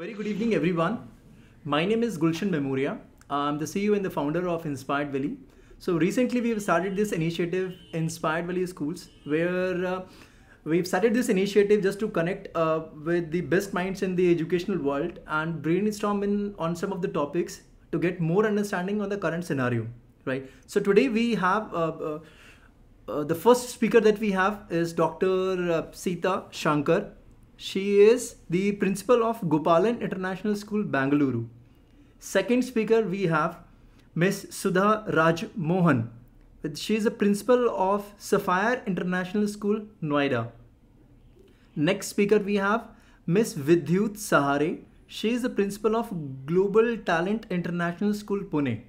Very good evening, everyone. My name is Gulshan Memoria. I'm the CEO and the founder of Inspiredvalley. So recently we've started this initiative, Inspired Valley Schools, where we've started this initiative just to connect with the best minds in the educational world and brainstorm on some of the topics to get more understanding on the current scenario, right? So today we have the first speaker that we have is Dr. Sita Shankar. She is the principal of Gopalan International School, Bengaluru. Second speaker we have Miss Sudha Rajamohan. She is the principal of Sapphire International School, Noida. Next speaker we have Miss Vidhyut Sahare. She is the principal of Global Talent International School, Pune.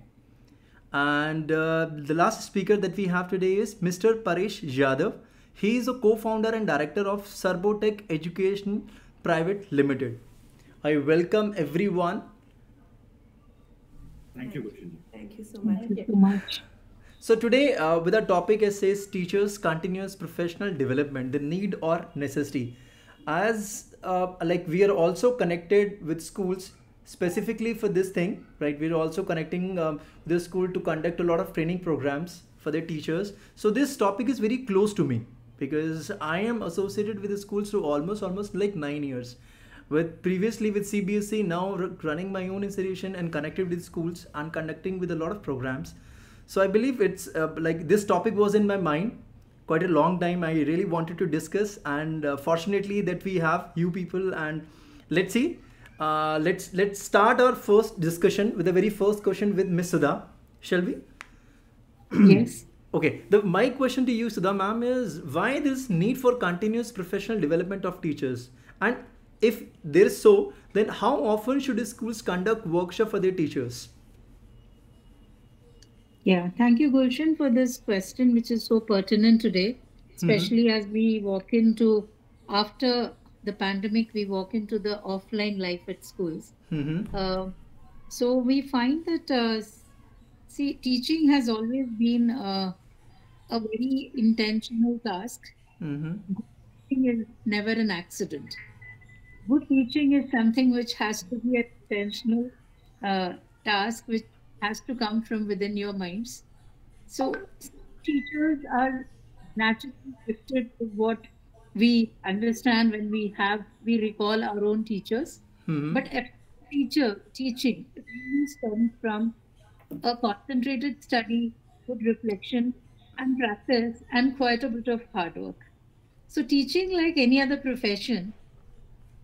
And the last speaker that we have today is Mr. Paresh Yadav. He is a co-founder and director of CerboTech Education Pvt Ltd. I welcome everyone. Thank you, Gulshan. Thank you so much. Thank you so much. So today with our topic it says teachers continuous professional development, the need or necessity. As like we are also connected with schools specifically for this thing, right? We're also connecting the school to conduct a lot of training programs for their teachers. So this topic is very close to me because I am associated with the schools for almost like 9 years. With previously with CBSE, now running my own institution and connected with schools and conducting with a lot of programs. So I believe it's like this topic was in my mind quite a long time. I really wanted to discuss, and fortunately that we have you people, and let's see. Let's start our first discussion with the very first question with Miss Sudha. Shall we? Yes. Okay. My question to you, Sudha ma'am, is why this need for continuous professional development of teachers, and if there is so, then how often should schools conduct workshop for their teachers? Yeah. Thank you, Gulshan, for this question, which is so pertinent today, especially as we walk into, after the pandemic, we walk into the offline life at schools. So we find that, see, teaching has always been a very intentional task. Teaching is never an accident. Good teaching is something which has to be an intentional task, which has to come from within your minds. So teachers are naturally gifted to what we understand when we recall our own teachers. But a teacher teaching really stems from a concentrated study, good reflection and practice, and quite a bit of hard work. So teaching, like any other profession,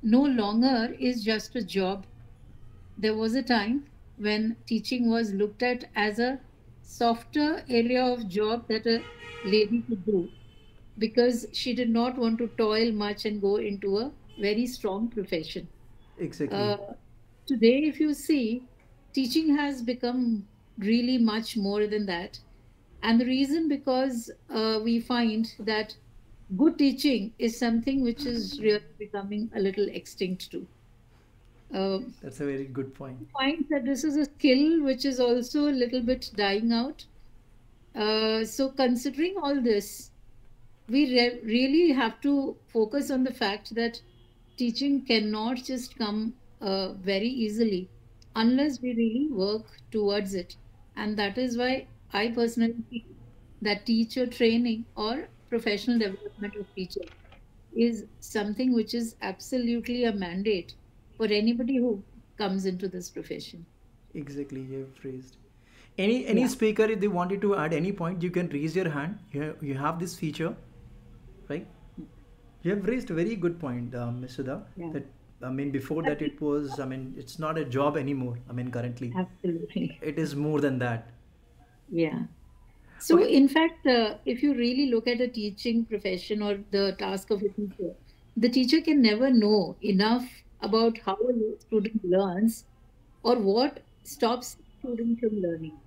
no longer is just a job. There was a time when teaching was looked at as a softer area of job that a lady could do, because she did not want to toil much and go into a very strong profession. Exactly. Today, if you see, teaching has become really much more than that. And the reason, because we find that good teaching is something which is really becoming a little extinct too. That's a very good point. We find that this is a skill which is also a little bit dying out. So considering all this, we really have to focus on the fact that teaching cannot just come very easily unless we really work towards it. And that is why I personally feel that teacher training or professional development of teachers is something which is absolutely a mandate for anybody who comes into this profession. Exactly, you have phrased. Any speaker, if they wanted to add any point, you can raise your hand. You have this feature, right? You have raised a very good point, Ms. Sudha. Yeah. That I mean, before that it was, I mean, it's not a job anymore. I mean, currently Absolutely. it is more than that. Yeah. So Okay. in fact, if you really look at a teaching profession or the task of a teacher, the teacher can never know enough about how a student learns or what stops student from learning.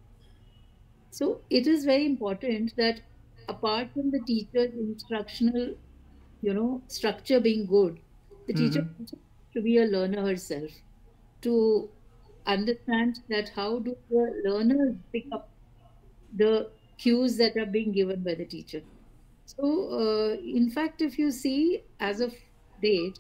So it is very important that apart from the teacher's instructional, structure being good, the teacher also has to be a learner herself to understand that how do the learners pick up the cues that are being given by the teacher. So, in fact, if you see as of date,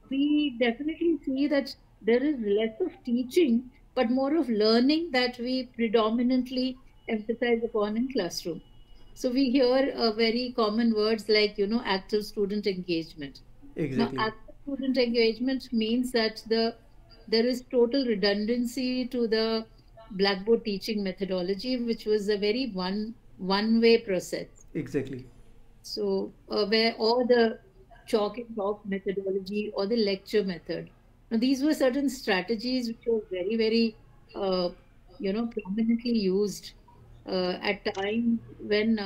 we definitely see that there is less of teaching, but more of learning that we predominantly emphasize upon in classroom. So we hear very common words like, active student engagement. Now, Exactly. active student engagement means that there is total redundancy to the blackboard teaching methodology, which was a very one way process. Exactly. So, where or the chalk and talk methodology or the lecture method. Now, these were certain strategies which were very, very, prominently used at times when,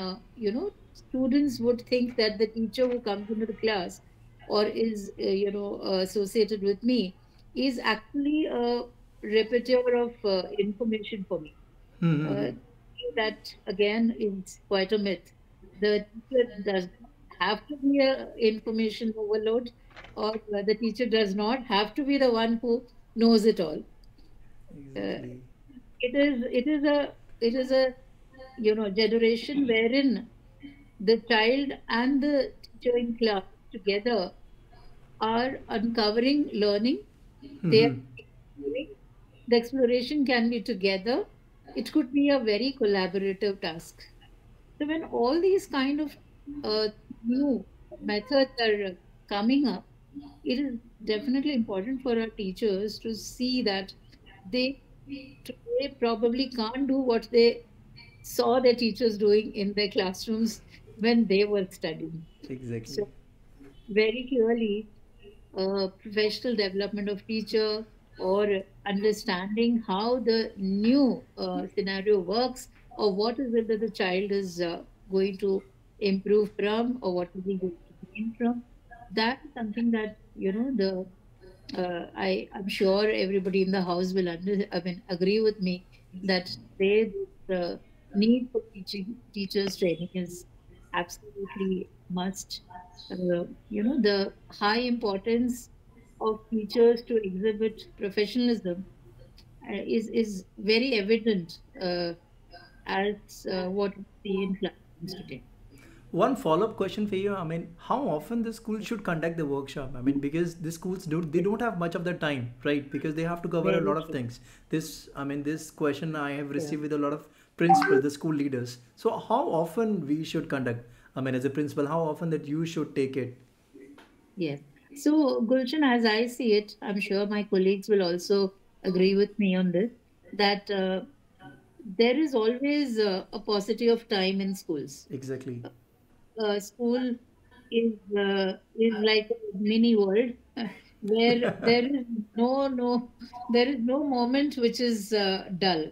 students would think that the teacher who comes into the class or is, associated with me is actually a repetitor of information for me. Uh, that again is quite a myth. The teacher does not have to be a information overload, or the teacher does not have to be the one who knows it all. Uh, Exactly. it is a generation wherein the child and the teacher in class together are uncovering learning. They are exploring. The exploration can be together. It could be a very collaborative task. So when all these kind of uh, new methods are coming up, it is definitely important for our teachers to see that they today probably can't do what they saw their teachers doing in their classrooms when they were studying. Exactly. So very clearly, professional development of teacher or understanding how the new scenario works or what is it that the child is going to improve from or what is he going to gain from, that is something that the I'm sure everybody in the house will agree with me that the need for teachers training is absolutely must. The high importance of teachers to exhibit professionalism is very evident as what we see in classrooms today. One follow-up question for you. I mean, how often the school should conduct the workshop? I mean, because the schools don't have much of the time, right? Because they have to cover a Very lot of true. things. This question I have Yeah. received with a lot of principals, the school leaders. So how often we should conduct? I mean, as a principal, how often that you should take it? Yes. So, Gulshan, as I see it, I'm sure my colleagues will also agree with me on this, that there is always a paucity of time in schools. Exactly. School is like a mini world where there is no moment which is dull.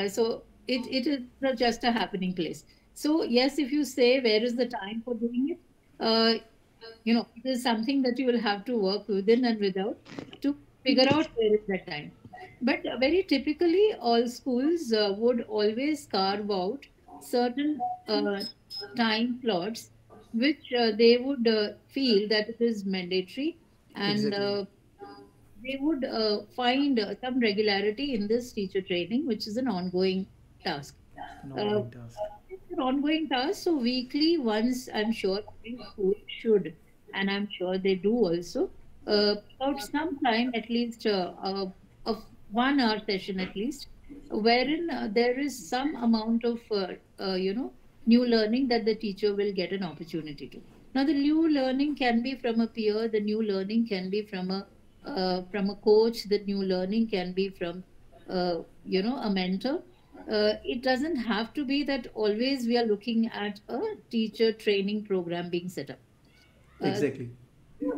So it is not just a happening place. So yes, if you say where is the time for doing it, it is something that you will have to work within and without to figure out where is that time. But very typically, all schools would always carve out certain time slots which they would feel that it is mandatory, and Exactly. they would find some regularity in this teacher training, which is an ongoing task. An Uh, ongoing task. it's an ongoing task, so weekly once I'm sure every school should, and I'm sure they do also, about some time at least of 1 hour session at least, wherein there is some amount of new learning that the teacher will get an opportunity to. Now the new learning can be from a peer, the new learning can be from a coach, the new learning can be from a mentor. It doesn't have to be that always we are looking at a teacher training program being set up, a Exactly.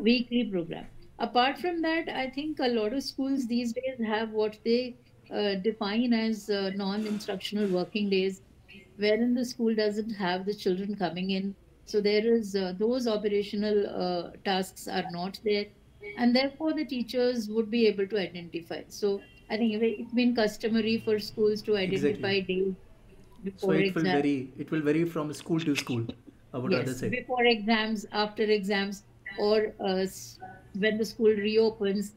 weekly program. Apart from that, I think a lot of schools these days have what they define as non-instructional working days, wherein the school doesn't have the children coming in. So there is those operational tasks are not there, and therefore the teachers would be able to identify. So I think it's been customary for schools to Exactly. identify days So before exams. it will vary from school to school. I would rather Yes, say. before exams, after exams, or when the school reopens,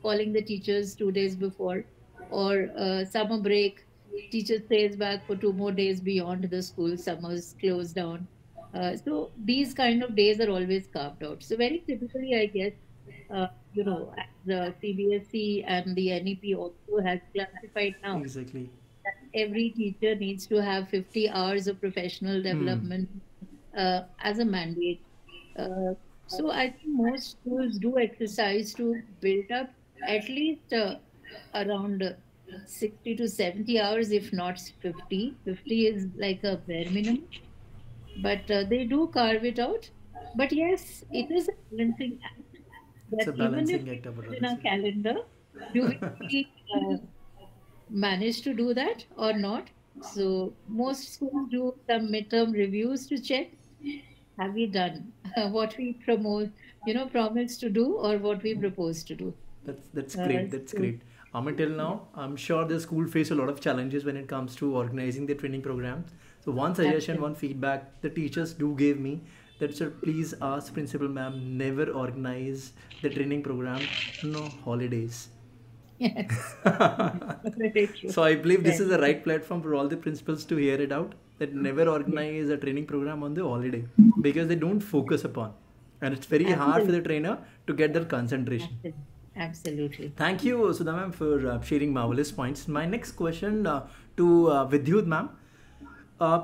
calling the teachers 2 days before, or summer break, teacher stays back for 2 more days beyond the school summers closed down. So these kind of days are always carved out. So very typically, I guess As the CBSE and the NEP also has classified now Exactly. that every teacher needs to have 50 hours of professional Hmm. development as a mandate. Uh, so I think most schools do exercise to build up at least around 60 to 70 hours, if not 50. 50 is like a bare minimum, but they do carve it out. But yes, it is a balancing act It's that a even if balancing we act, I would put rather in our say. calendar, do we really manage to do that or not? So most schools do some midterm reviews to check, have we done what we promise to do or what we propose to do. That's Uh, great. That's so great. Until yeah, now, I'm sure the school face a lot of challenges when it comes to organizing the training program. So one suggestion, absolutely. one feedback the teachers do give me that sir, please ask principal ma'am never organize the training program no holidays. Yes. Very true. So I believe this is Very the true. right platform for all the principals to hear it out that never Yes, organize a training program on the holiday because they don't focus upon, and it's very hard for the absolutely. trainer to get their concentration. Absolutely. Absolutely. Thank you, Sudha ma'am, for sharing marvelous points. My next question to Vidhyut ma'am.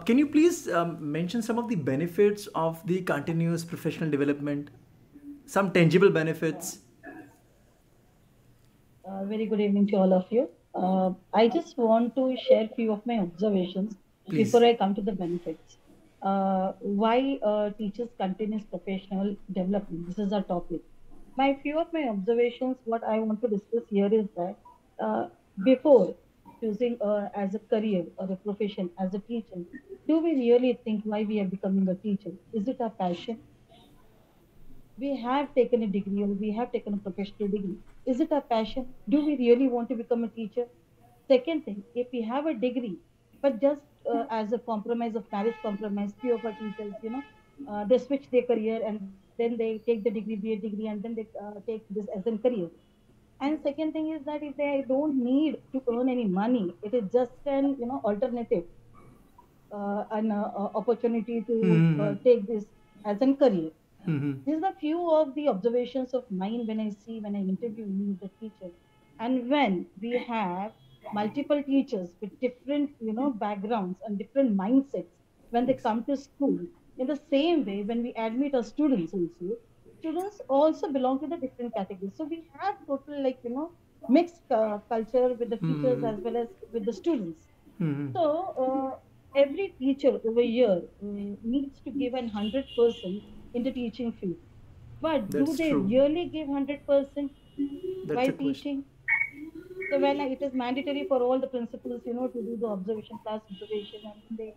Can you please mention some of the benefits of the continuous professional development? Some tangible benefits, Very good evening to all of you. I just want to share few of my observations before please. I come to the benefits. Why teachers continuous professional development? This is our topic. Few of my observations. What I want to discuss here is that uh, before choosing as a career or a profession as a teacher, do we really think why we are becoming a teacher? Is it our passion? We have taken a degree or we have taken a professional degree. Is it our passion? Do we really want to become a teacher? Second thing, if we have a degree, but just as a compromise of marriage compromise, few of our teachers, they switch their career and then they take the degree, BA degree, and then they take this as a career. And second thing is that if they don't need to earn any money, it is just an alternative, an opportunity to Mm-hmm. take this as a career. Mm-hmm. These are few of the observations of mine when I interview me as a teacher. And when we have multiple teachers with different, backgrounds and different mindsets when they Ex- come to school, in the same way, when we admit our students also belong to the different categories. So we have total mixed culture with the teachers mm-hmm. as well as with the students. Mm-hmm. So every teacher over here needs to give 100% in the teaching field. But do That's they true. really give 100% That's a while question. teaching? So when it is mandatory for all the principals, to do the observation, class observation, and then they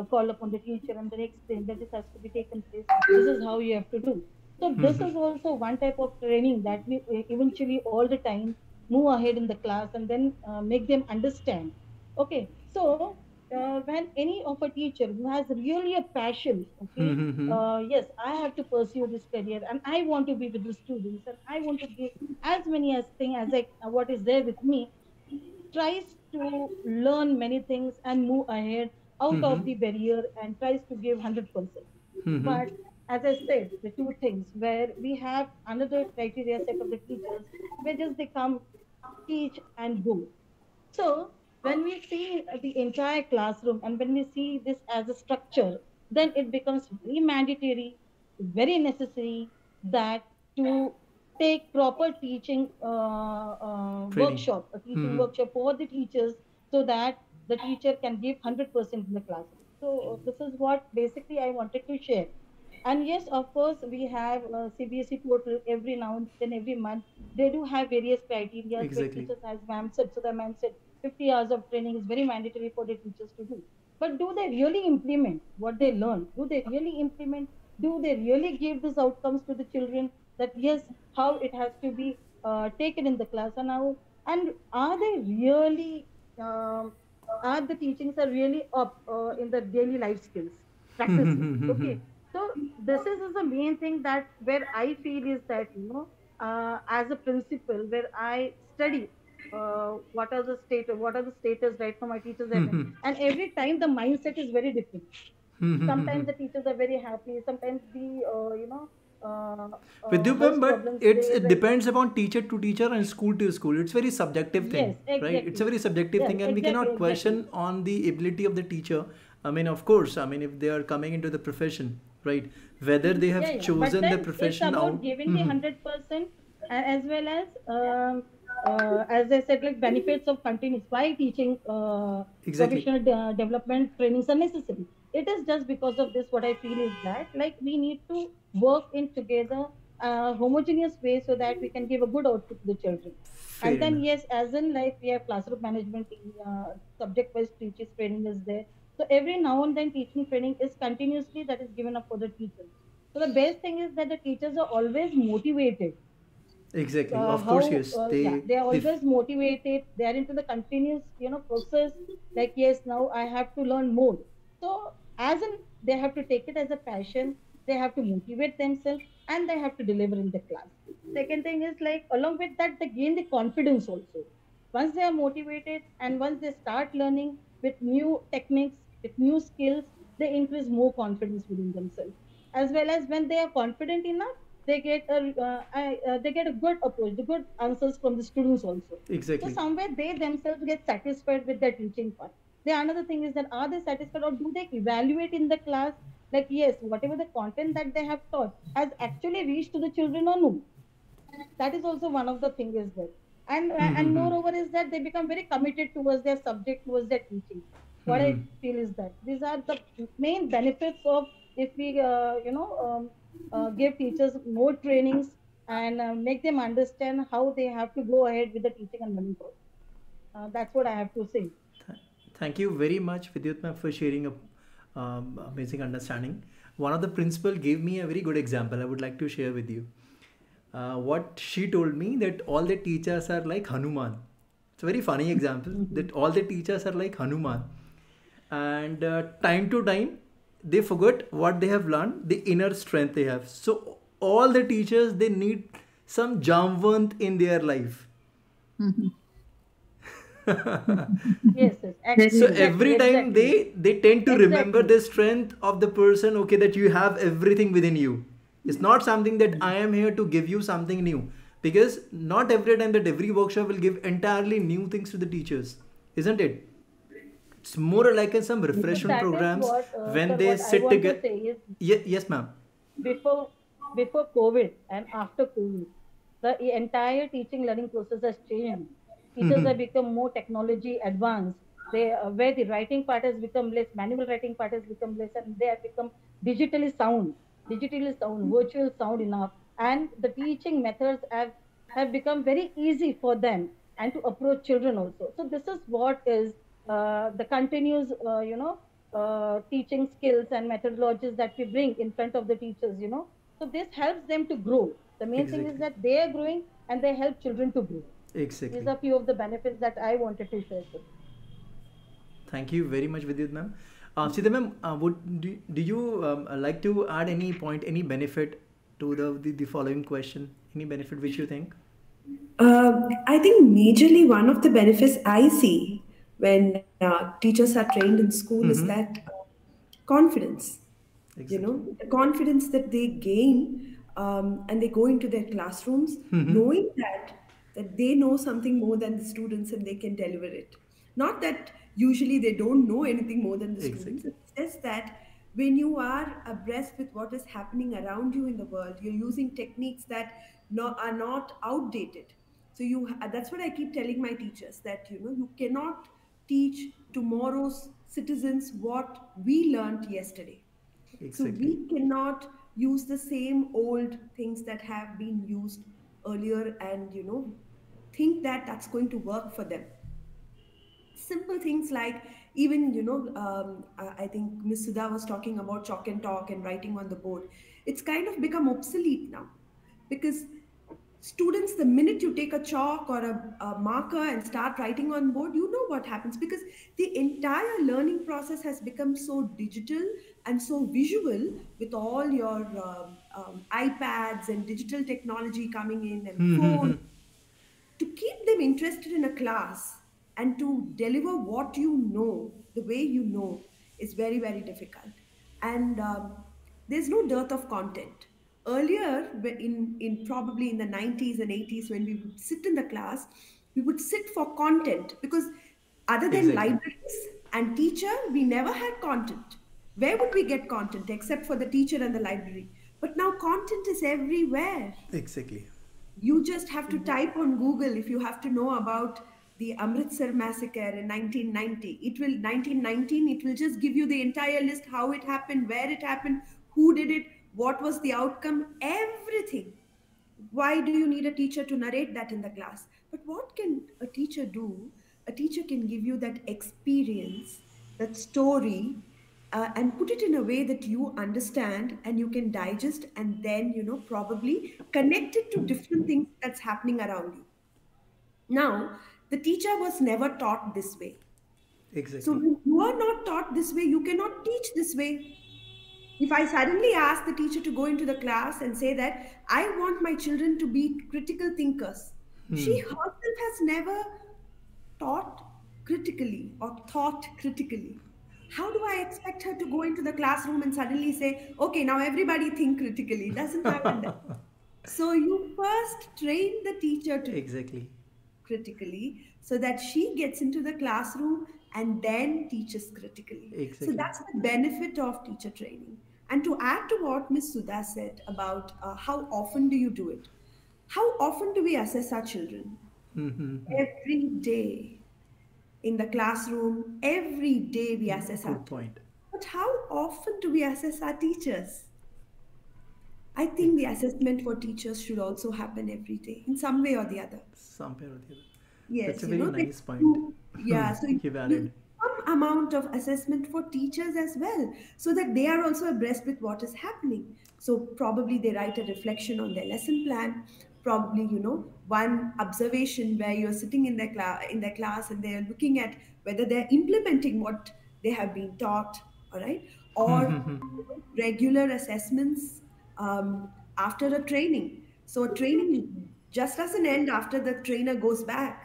call upon the teacher and then explain that this has to be taken place. This is how you have to do. So this Mm-hmm. is also one type of training that we eventually all the time move ahead in the class and then make them understand. Okay, so when any of a teacher who has really a passion, okay, Mm-hmm. yes, I have to pursue this career and I want to be with the students and I want to give as many as thing as what is there with me, tries to learn many things and move ahead out Mm-hmm. of the barrier and tries to give 100%. Mm-hmm. But as I said, the two things where we have another criteria set of the teachers where just they come, teach and go. So when we see the entire classroom and when we see this as a structure, then it becomes very mandatory, very necessary that to take proper teaching Training. workshop, a teaching Mm-hmm. workshop for the teachers so that the teacher can give 100% in the classroom. So this is what basically I wanted to share. And yes, of course, we have CBSE portal every now and then every month. They do have various criteria where Exactly. teachers, as ma'am said, so the ma'am said 50 hours of training is very mandatory for the teachers to do. But do they really implement what they learn? Do they really implement? Do they really give these outcomes to the children that yes, how it has to be taken in the class and how, and are they really, um, are the teachings are really up in the daily life skills practices? Mm-hmm. Okay, so this is the main thing that where I feel is that as a principal where I study what are the status right from my teachers Mm-hmm. and every time the mindset is very different. Mm-hmm. Sometimes the teachers are very happy, sometimes the uh, Vidhyut house ma'am, but problems they it when depends upon teacher to teacher and school to school. It's very subjective thing, yes, right? It's a exactly. very subjective Yes, thing, and we exactly, cannot exactly. question on the ability of the teacher. I mean, of course, I mean, if they are coming into the profession, right? Whether they Yeah, have yeah. But chosen the then it's profession about out. giving the Mhm. 100% as well as I said, like benefits of continuous. Why teaching Exactly. professional development trainings are necessary? It is just because of this. What I feel is that like we need to work in together, homogeneous way so that we can give a good output to the children. Fair And then enough. yes, as in like we have classroom management, subject-wise teachers training is there. So every now and then teaching training is continuously that is given up for the teachers. So the best thing is that the teachers are always motivated. Exactly. Of course, How yes. Yeah, they are They always motivated. They are into the continuous process. Like yes, now I have to learn more. So as in they have to take it as a passion. They have to motivate themselves and they have to deliver in the class. Second thing is like along with that they gain the confidence also. Once they are motivated and once they start learning with new techniques, with new skills, they increase more confidence within themselves. As well as when they are confident enough, they get a good approach, the good answers from the students also. So exactly. somewhere they themselves get satisfied with their teaching part. The another thing is that are they satisfied or do they evaluate in the class, like yes, whatever the content that they have taught has actually reached to the children or no? That is also one of the things is there. And Mm-hmm. moreover is that they become very committed towards their subject, towards their teaching. What I Mm-hmm. feel is that these are the main benefits of if we give teachers more trainings and make them understand how they have to go ahead with the teaching and learning process. That's what I have to say. Thank you very much, Vidhyut ma'am, for sharing a amazing understanding. One of the principal gave me a very good example. I would like to share with you. What she told me that all the teachers are like Hanuman. It's a very funny example Mhm. that all the teachers are like Hanuman, and time to time they forget what they have learned, the inner strength they have. So all the teachers they need some Jamvant in their life. Mhm. Yes, yes, Very So well. exactly, every time exactly, they tend to remember exactly. the strength of the person, okay, that you have everything within you. It's not something that I am here to give you something new, because not every time that every workshop will give entirely new things to the teachers, isn't it? It's more like a, some So refreshment that is programs what, when sir, they what I sit want to together. say is Yes ma'am. before before COVID and after COVID, the entire teaching learning process has changed. Teachers have become more technology advanced. They where the writing part has become less, manual writing part has become less, and they have become digitally sound, virtual sound enough, and the teaching methods have become very easy for them and to approach children also. So this is what is the continuous, teaching skills and methodologies that we bring in front of the teachers. So this helps them to grow. The main thing is Exactly. that they are growing and they help children to grow. These Exactly. are few of the benefits that I wanted to share, sir. Thank you very much, Vidyut ma'am. Sita ma'am, do you like to add any point, any benefit to the following question? Any benefit which you think? I think majorly one of the benefits I see when teachers are trained in school is Mm-hmm. that confidence. Exactly. The confidence that they gain, and they go into their classrooms Mm-hmm. knowing that they know something more than the students and they can deliver it. Not that usually they don't know anything more than the students. Exactly. It's just that when you are abreast with what is happening around you in the world, you're using techniques that are not outdated. So that's what I keep telling my teachers, that you cannot teach tomorrow's citizens what we learned yesterday. So Exactly. we cannot use the same old things that have been used earlier and think that that's going to work for them. Simple things like, even I think Miss Sudha was talking about chalk and talk and writing on the board. It's kind of become obsolete now, because students, the minute you take a chalk or a marker and start writing on board, you know what happens, because the entire learning process has become so digital and so visual, with all your iPads and digital technology coming in and phones. Mm-hmm. To keep them interested in a class and to deliver what you know the way you know is very, very difficult. And there's no dearth of content. Earlier, in probably in the 90s and 80s, when we would sit in the class, we would sit for content, because other than Exactly. libraries and teacher, we never had content. Where would we get content except for the teacher and the library? But now content is everywhere. Exactly. You just have to type on Google if you have to know about the Amritsar massacre in 1990. It will 1919. It will just give you the entire list, how it happened, where it happened, who did it, what was the outcome, everything. Why do you need a teacher to narrate that in the class? But what can a teacher do? A teacher can give you that experience, that story, and put it in a way that you understand and you can digest, and then, probably connect it to different things that's happening around you. Now, the teacher was never taught this way. So Exactly. when you are not taught this way, you cannot teach this way. If I suddenly ask the teacher to go into the class and say that I want my children to be critical thinkers, she herself has never taught critically or thought critically. How do I expect her to go into the classroom and suddenly say, okay, now everybody think critically? It doesn't happen that. So you first train the teacher to Exactly. critically, so that she gets into the classroom and then teaches critically. So Exactly. that's the benefit of teacher training. And to add to what Miss Sudha said about how often do you do it? How often do we assess our children? Every day in the classroom, every day we assess our Good children. point. But how often do we assess our teachers? I think the Exactly. assessment for teachers should also happen every day in some way or the other. Somewhere or the other. That's a Yes, very they nice point. do, yeah, so You've you added. some amount of assessment for teachers as well, so that they are also abreast with what is happening. So probably they write a reflection on their lesson plan, probably, one observation where you're sitting in their class and they're looking at whether they're implementing what they have been taught, all right, or regular assessments after a training. So a training just doesn't end after the trainer goes back,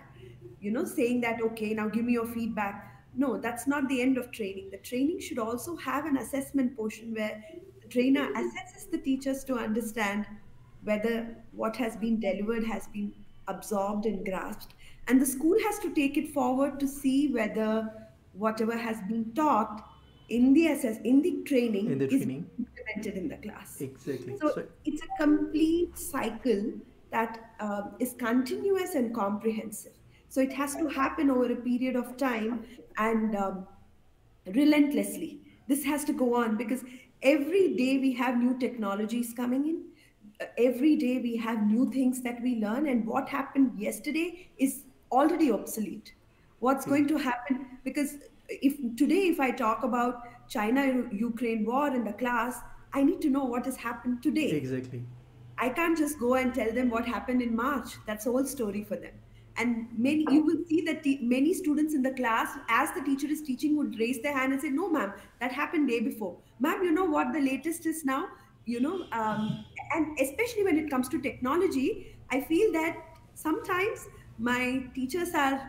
saying that, okay, now give me your feedback. No, that's not the end of training. The training should also have an assessment portion where the trainer assesses the teachers to understand whether what has been delivered has been absorbed and grasped. And the school has to take it forward to see whether whatever has been taught in the In training the is training. implemented in the class. Exactly. So So, it's a complete cycle that is continuous and comprehensive. So it has to happen over a period of time and relentlessly. This has to go on because every day we have new technologies coming in. Every day we have new things that we learn, and what happened yesterday is already obsolete. What's going to happen? Because if I talk about China Ukraine war in the class, I need to know what has happened today. exactly. I can't just go and tell them what happened in March. That's old story for them. And many, you will see that many students in the class, as the teacher is teaching, would raise their hand and say, "No, ma'am, that happened day before. Ma'am, you know what the latest is now? You know." And especially when it comes to technology, I feel that sometimes my teachers are,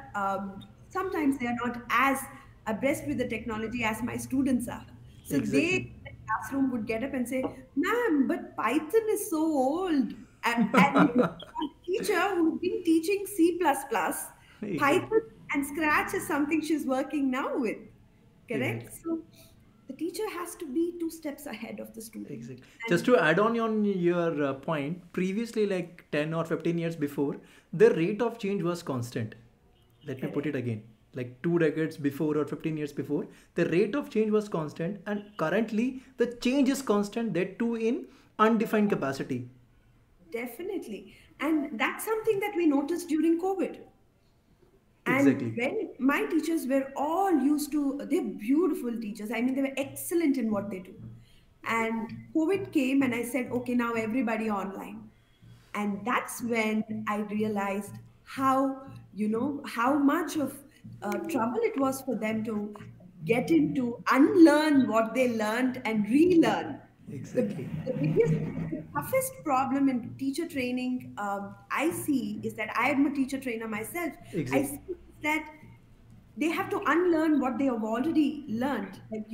sometimes they are not as abreast with the technology as my students are. So they Exactly. in the classroom would get up and say, "Ma'am, but Python is so old." And a teacher who's been teaching C++, Exactly. Python and Scratch is something she's working now with. Correct? Exactly. So the teacher has to be two steps ahead of the student. Exactly. Just And to add on your point, previously, like 10 or 15 years before, the rate of change was constant. Let me put it correct. again. Like 2 decades before or 15 years before, the rate of change was constant, and currently the change is constant, that too in undefined capacity. Definitely. And that's something that we noticed during COVID. And Exactly. when my teachers were all used to, they're beautiful teachers. I mean, they were excellent in what they do. And COVID came, and I said, okay, now everybody online. And that's when I realized how, how much of trouble it was for them to get into unlearn what they learned and relearn. Exactly. The biggest, the toughest problem in teacher training I see is that I am a teacher trainer myself. I Exactly. see is that they have to unlearn what they have already learned. Like,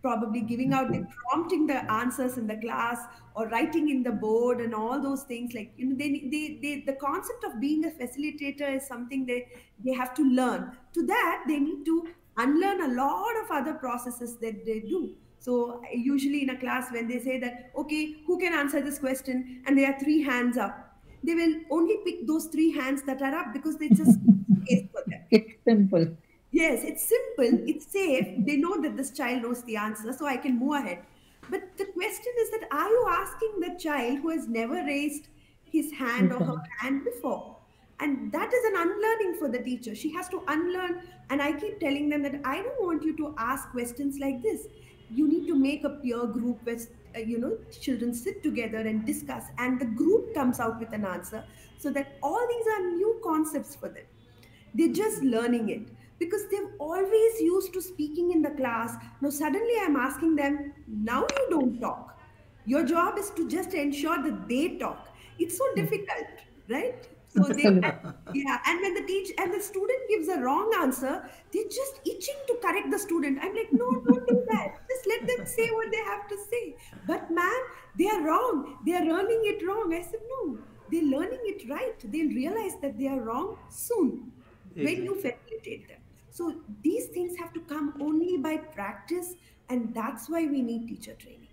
probably giving out the prompting the answers in the class or writing in the board and all those things. Like, the concept of being a facilitator is something they have to learn. To that, they need to unlearn a lot of other processes that they do. So usually in a class, when they say that, okay, who can answer this question, and there are three hands up, they will only pick those three hands that are up because it's a space for them. It's simple. Yes, it's simple, it's safe. They know that this child knows the answer, so I can move ahead. But the question is that, are you asking the child who has never raised his hand or her Exactly. hand before? And that is an unlearning for the teacher. She has to unlearn. And I keep telling them that I don't want you to ask questions like this. You need to make a peer group where children sit together and discuss, and the group comes out with an answer, so that all these are new concepts for them. They're just learning it because they've always used to speaking in the class. Now suddenly I'm asking them, now you don't talk. Your job is to just ensure that they talk. It's so difficult, right? So they Absolutely. yeah, and when the student gives a wrong answer, they're just itching to correct the student. I'm like, no, don't do that. Just let them say what they have to say. But ma'am, they are wrong. They are learning it wrong. I said, no, they're learning it right. They'll realize that they are wrong soon when you Exactly. facilitate them. So these things have to come only by practice, and that's why we need teacher training.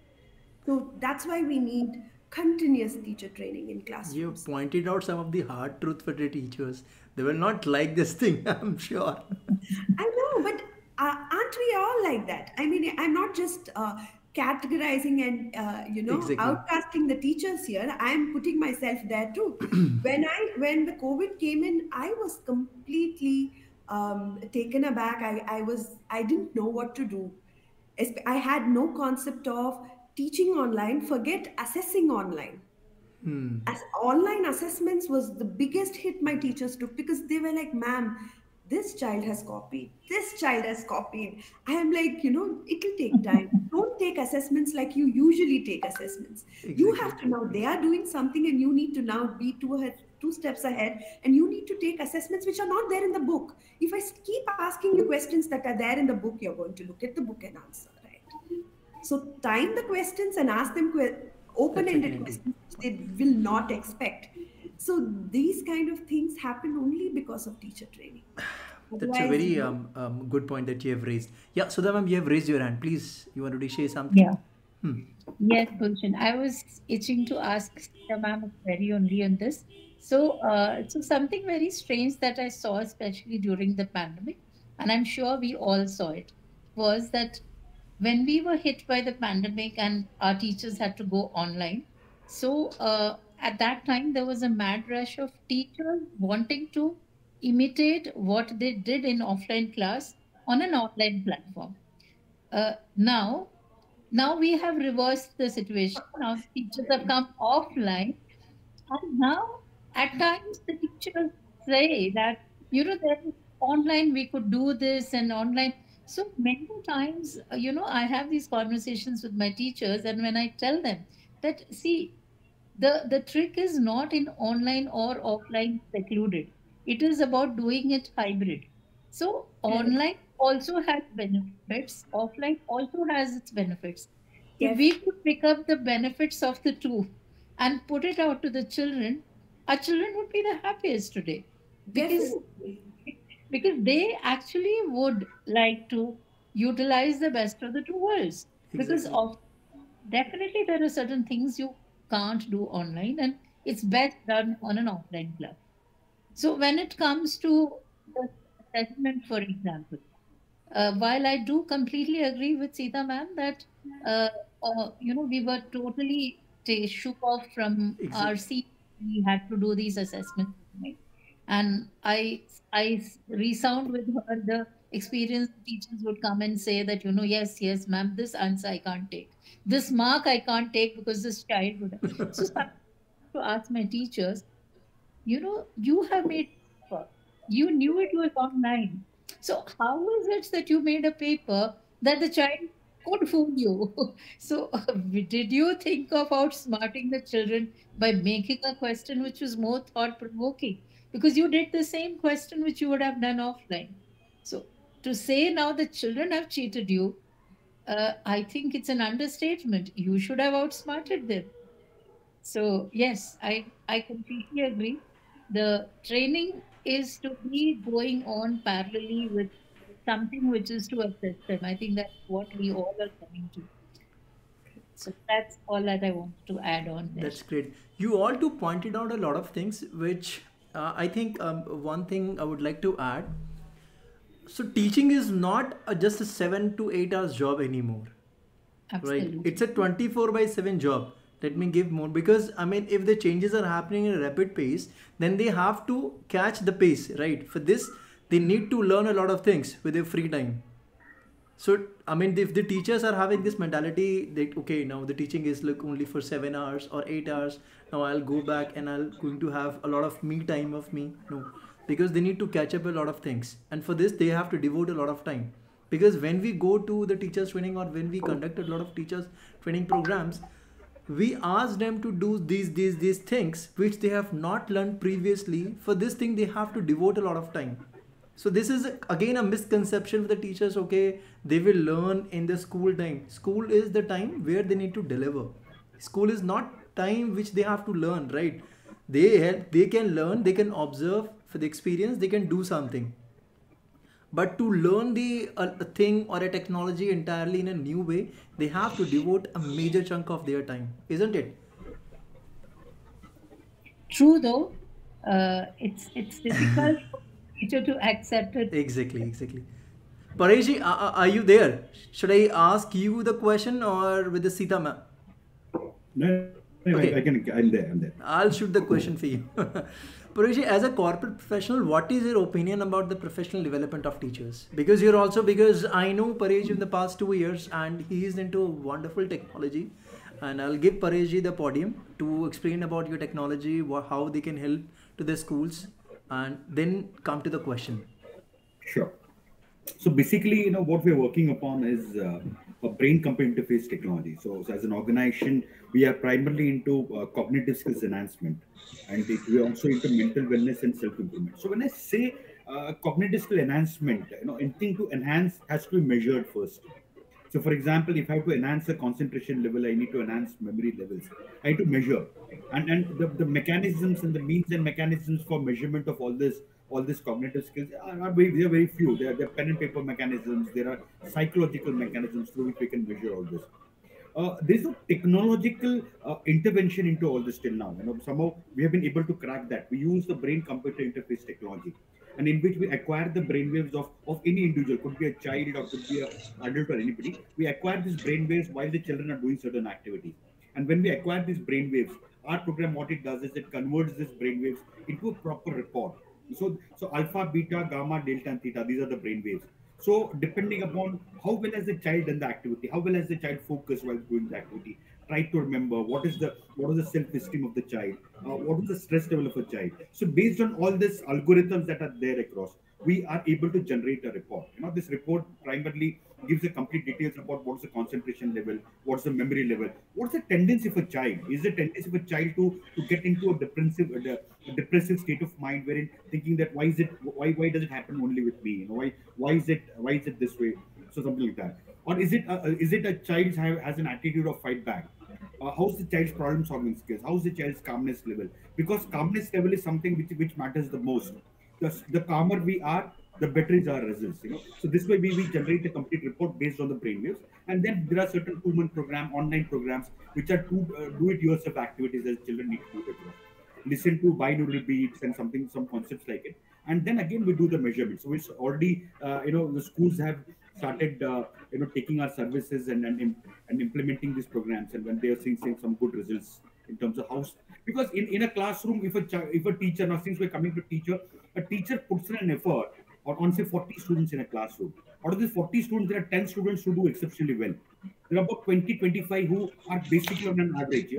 So that's why we need continuous teacher training in You classrooms. pointed out some of the hard truth for the teachers. They will not like this thing, I'm sure. I know, but aren't we all like that? I mean, I'm not just categorizing and Exactly. outcasting the teachers here. I'm putting myself there too. When the COVID came in, I was completely taken aback. I didn't know what to do. I had no concept of teaching online. Forget assessing online. Hmm. As online assessments was the biggest hit my teachers took, because they were like, ma'am, this child has copied, this child has copied. I am like, it'll take time. Don't take assessments like you usually take assessments. You Exactly. have to now, they are doing something, and you need to now be two steps ahead, and you need to take assessments which are not there in the book. If I keep asking you questions that are there in the book, you're going to look at the book and answer, right? So time the questions and ask them open-ended Definitely. questions which they will not expect. So these kind of things happen only because of teacher training. That's a Otherwise, very good point that you have raised. Yeah, Sudha ma'am, you have raised your hand. Please, you wanted to say something? Yeah. Hmm. Yes, Gulshan. I was itching to ask Sita ma'am a query only on this. So something very strange that I saw, especially during the pandemic, and I'm sure we all saw it, was that when we were hit by the pandemic and our teachers had to go online, at that time there was a mad rush of teachers wanting to imitate what they did in offline class on an online platform. Now we have reversed the situation. Now the teachers have come offline, and now at times the teachers say that, there is online we could do this and online. So many times, I have these conversations with my teachers, and when I tell them that, see, the trick is not in online or offline secluded. It is about doing it hybrid. So correct. online also has benefits, offline also has its benefits. If we Definitely. could pick up the benefits of the two and put it out to the children, our children would be the happiest today, because Definitely. they actually would like to utilize the best of the two worlds. Because Exactly. of Definitely, there are certain things you can't do online, and it's best done on an offline class. So, when it comes to the assessment, for example, while I do completely agree with Sita ma'am that uh, we were totally shook off from our Exactly. seat. We had to do these assessments, right? And resound with her the experience. Teachers would come and say that, yes, yes, ma'am, this answer I can't take, this mark I can't take because this child would. So sometimes to ask my teachers, you have made paper. You knew it was online. So how is it that you made a paper that the child could fool you? So did you think of outsmarting the children by making a question which was more thought provoking? Because you did the same question which you would have done offline. So to say now the children have cheated you, I think it's an understatement. You should have outsmarted them. So yes, I completely agree. The training is to be going on parallelly with something which is to assess them. I think that's what we all are coming to. So that's all that I wanted to add on there. That's great. You all two pointed out a lot of things, which I think one thing I would like to add. So teaching is not just a 7 to 8 hours job anymore, right? Absolutely. It's a 24/7 job. Let me give more, because I mean, if the changes are happening in a rapid pace, then they have to catch the pace, right? For this, they need to learn a lot of things with their free time. So I mean, if the teachers are having this mentality that okay, now the teaching is like only for 7 hours or 8 hours, now I'll go back and I'll going to have a lot of me time of me. No, because they need to catch up a lot of things, and for this they have to devote a lot of time. Because when we go to the teachers training, or when we conduct a lot of teachers training programs, we ask them to do these things which they have not learned previously. For this thing they have to devote a lot of time. So this is again a misconception for the teachers. Okay, they will learn in the school time. School is the time where they need to deliver. School is not time which they have to learn, right? They can learn, they can observe for the experience, they can do something. But to learn the a thing or a technology entirely in a new way, they have to devote a major chunk of their time, isn't it? True though, it's difficult for the teacher to accept it. Exactly. Paresh, are you there? Should I ask you the question or with the Sita ma'am? No, I Okay, can. I'm there. I'm there. I'll shoot the question for you. Paresh, as a corporate professional, what is your opinion about the professional development of teachers? Because you're also, because I know Paresh in the past 2 years and he is into wonderful technology. And I'll give Paresh the podium to explain about your technology, how they can help to the schools, and then come to the question. Sure. So basically, what we're working upon is a brain-computer interface technology. So as an organization, we are primarily into cognitive skills enhancement, and we're also into mental wellness and self-improvement. So when I say cognitive skill enhancement, anything to enhance has to be measured first. So, for example, if I have to enhance the concentration level, I need to enhance memory levels. I need to measure, and the mechanisms and the means and mechanisms for measurement of all these cognitive skills are very few. There are pen and paper mechanisms. There are psychological mechanisms through which we can measure all this. There's no technological intervention into all this till now. Somehow we have been able to crack that. We use the brain-computer interface technology, and in which we acquire the brainwaves of any individual, could be a child or could be a adult or anybody. We acquire these brainwaves while the children are doing certain activities. And when we acquire these brainwaves, our program, what it does is it converts these brainwaves into a proper report. So alpha, beta, gamma, delta, and theta, these are the brainwaves. So depending upon how well has the child done the activity, how well has the child focused while doing the activity, try to remember what is the self-esteem of the child, what is the stress level of a child. So based on all these algorithms that are there across, we are able to generate a report. This report primarily gives the complete details about what's the concentration level, what's the memory level, what's the tendency of a child. Is the tendency of a child to get into a depressive state of mind, wherein thinking that why does it happen only with me? Why is it this way? So something like that. Or is it a child has an attitude of fight back? How's the child's problem solving skills? How's the child's calmness level? Because calmness level is something which matters the most. The calmer we are, the better is our results. So this way we generate a complete report based on the brainwaves, and then there are certain 2-month online programs which are do it yourself activities that children need to do it. Listen to binaural beats and some concepts like it, and then again we do the measurement. So it's already the schools have started taking our services and implementing these programs, and when they are seeing some good results in terms of how. Because in a classroom, if a teacher, now since we're coming to teacher, a teacher puts in an effort on say 40 students in a classroom. Out of these 40 students, there are 10 students who do exceptionally well. There are about 20-25 who are basically on an average.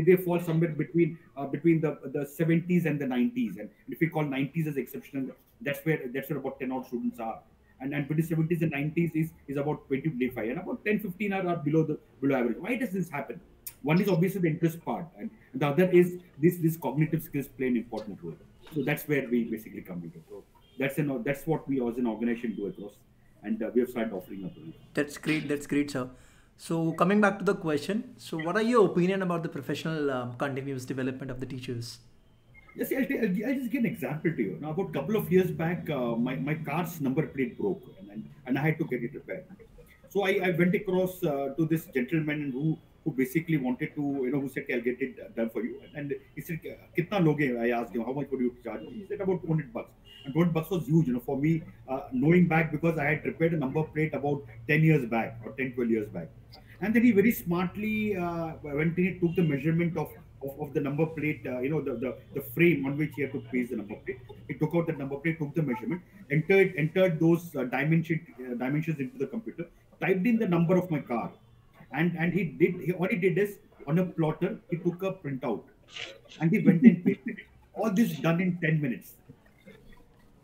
They fall somewhere between the 70s and the 90s. And if we call 90s as exceptional, that's where about 10 odd students are. And between 70s and 90s is about 20-25, and about 10-15 are below average. Why does this happen? One is obviously the interest part, and the other is this cognitive skills play an important role. So that's where we basically come into. So that's what we as an organization do across. and we have started offering up. That's great. That's great, sir. So coming back to the question, so what are your opinion about the professional continuous development of the teachers? Yes, I'll just give an example to you. Now, about a couple of years back, my car's number plate broke, and I had to get it repaired. So I went across to this gentleman who basically wanted to, who said, I'll get it done for you. And he said, Kitna loge? I asked him, how much would you charge me? He said, about 200 bucks. And 200 bucks was huge, for me, knowing back, because I had repaired a number plate about 10 years back or 10, 12 years back. And then he very smartly went in, he took the measurement of the number plate, the frame on which he had to place the number plate. He took out the number plate, took the measurement, entered those dimensions into the computer, typed in the number of my car, and what he did is, on a plotter, he took a printout, and he went and pasted it. All this done in 10 minutes.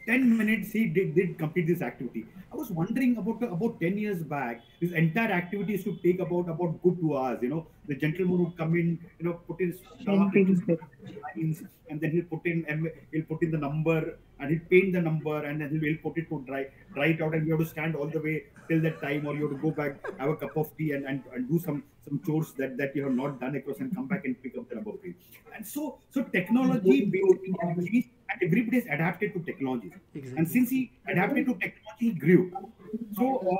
10 minutes he did complete this activity. I was wondering about 10 years back, this entire activity used to take about good 2 hours. The gentleman would come in, put his lines, and then he'll put in the number, and he'll paint the number, and then he'll put it to dry it out, and you have to stand all the way till that time, or you have to go back, have a cup of tea, and do some chores that you have not done across, and come back and pick up the number plate. And so technology basically changed, and everybody is adapted to technology. Exactly. And since he adapted to technology, he grew. So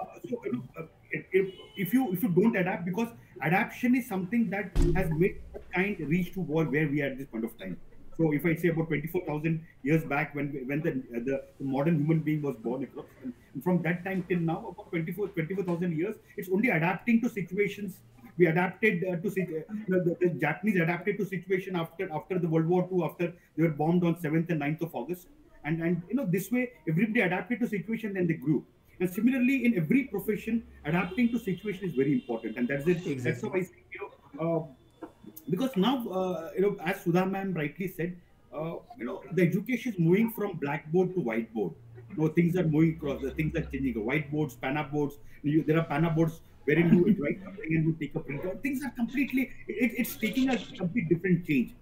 if you don't adapt, because adaptation is something that has made mankind reach to where we are at this point of time. So if I say about 24,000 years back, when the modern human being was born across, and from that time till now, about 24,000 years, it's only adapting to situations. We adapted the Japanese adapted to situation after the World War II, after they were bombed on 7th and 9th of August, and this way everybody adapted to situation, and they grew. And similarly, in every profession, adapting to situation is very important, and that's it. Exactly. That's how I see, because now, as Sudha ma'am rightly said, the education is moving from blackboard to whiteboard. Things are moving across, the things are changing. Whiteboards, pana boards. There are pana boards wherein you write something and you take a printout. Things are completely, it's taking a complete different change.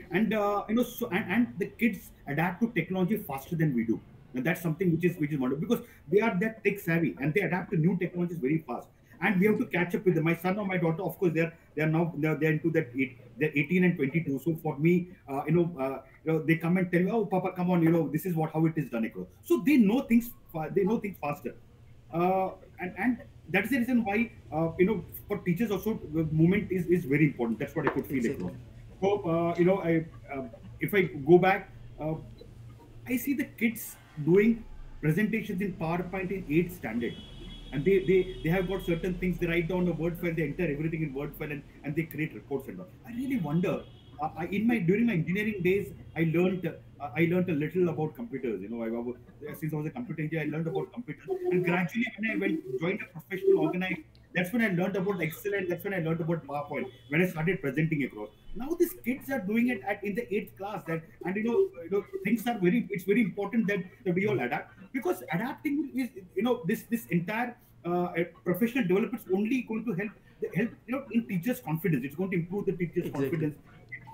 And and the kids adapt to technology faster than we do. And that's something which is wonderful, because they are that tech savvy, and they adapt to new technologies very fast. And we have to catch up with them. My son or my daughter, of course, they're into that they're 18 and 22. So for me, they come and tell me, oh, Papa, come on, this is how it is done across. So they know things faster, and that's the reason why for teachers also the movement is very important. That's what I could feel across. So if I go back, I see the kids doing presentations in PowerPoint in 8th standard. And they have got certain things. They write down a Word file, they enter everything in Word file, and they create reports and all. I really wonder. During my engineering days, I learned a little about computers. Since I was a computer engineer, I learned about computers. And gradually, when I joined a professional organization, that's when I learned about Excel, and that's when I learned about PowerPoint. When I started presenting across. Now these kids are doing it in the 8th class. Things are it's very important that we all adapt, because adapting is this entire professional development is only going to help in teachers' confidence. It's going to improve the teachers' confidence.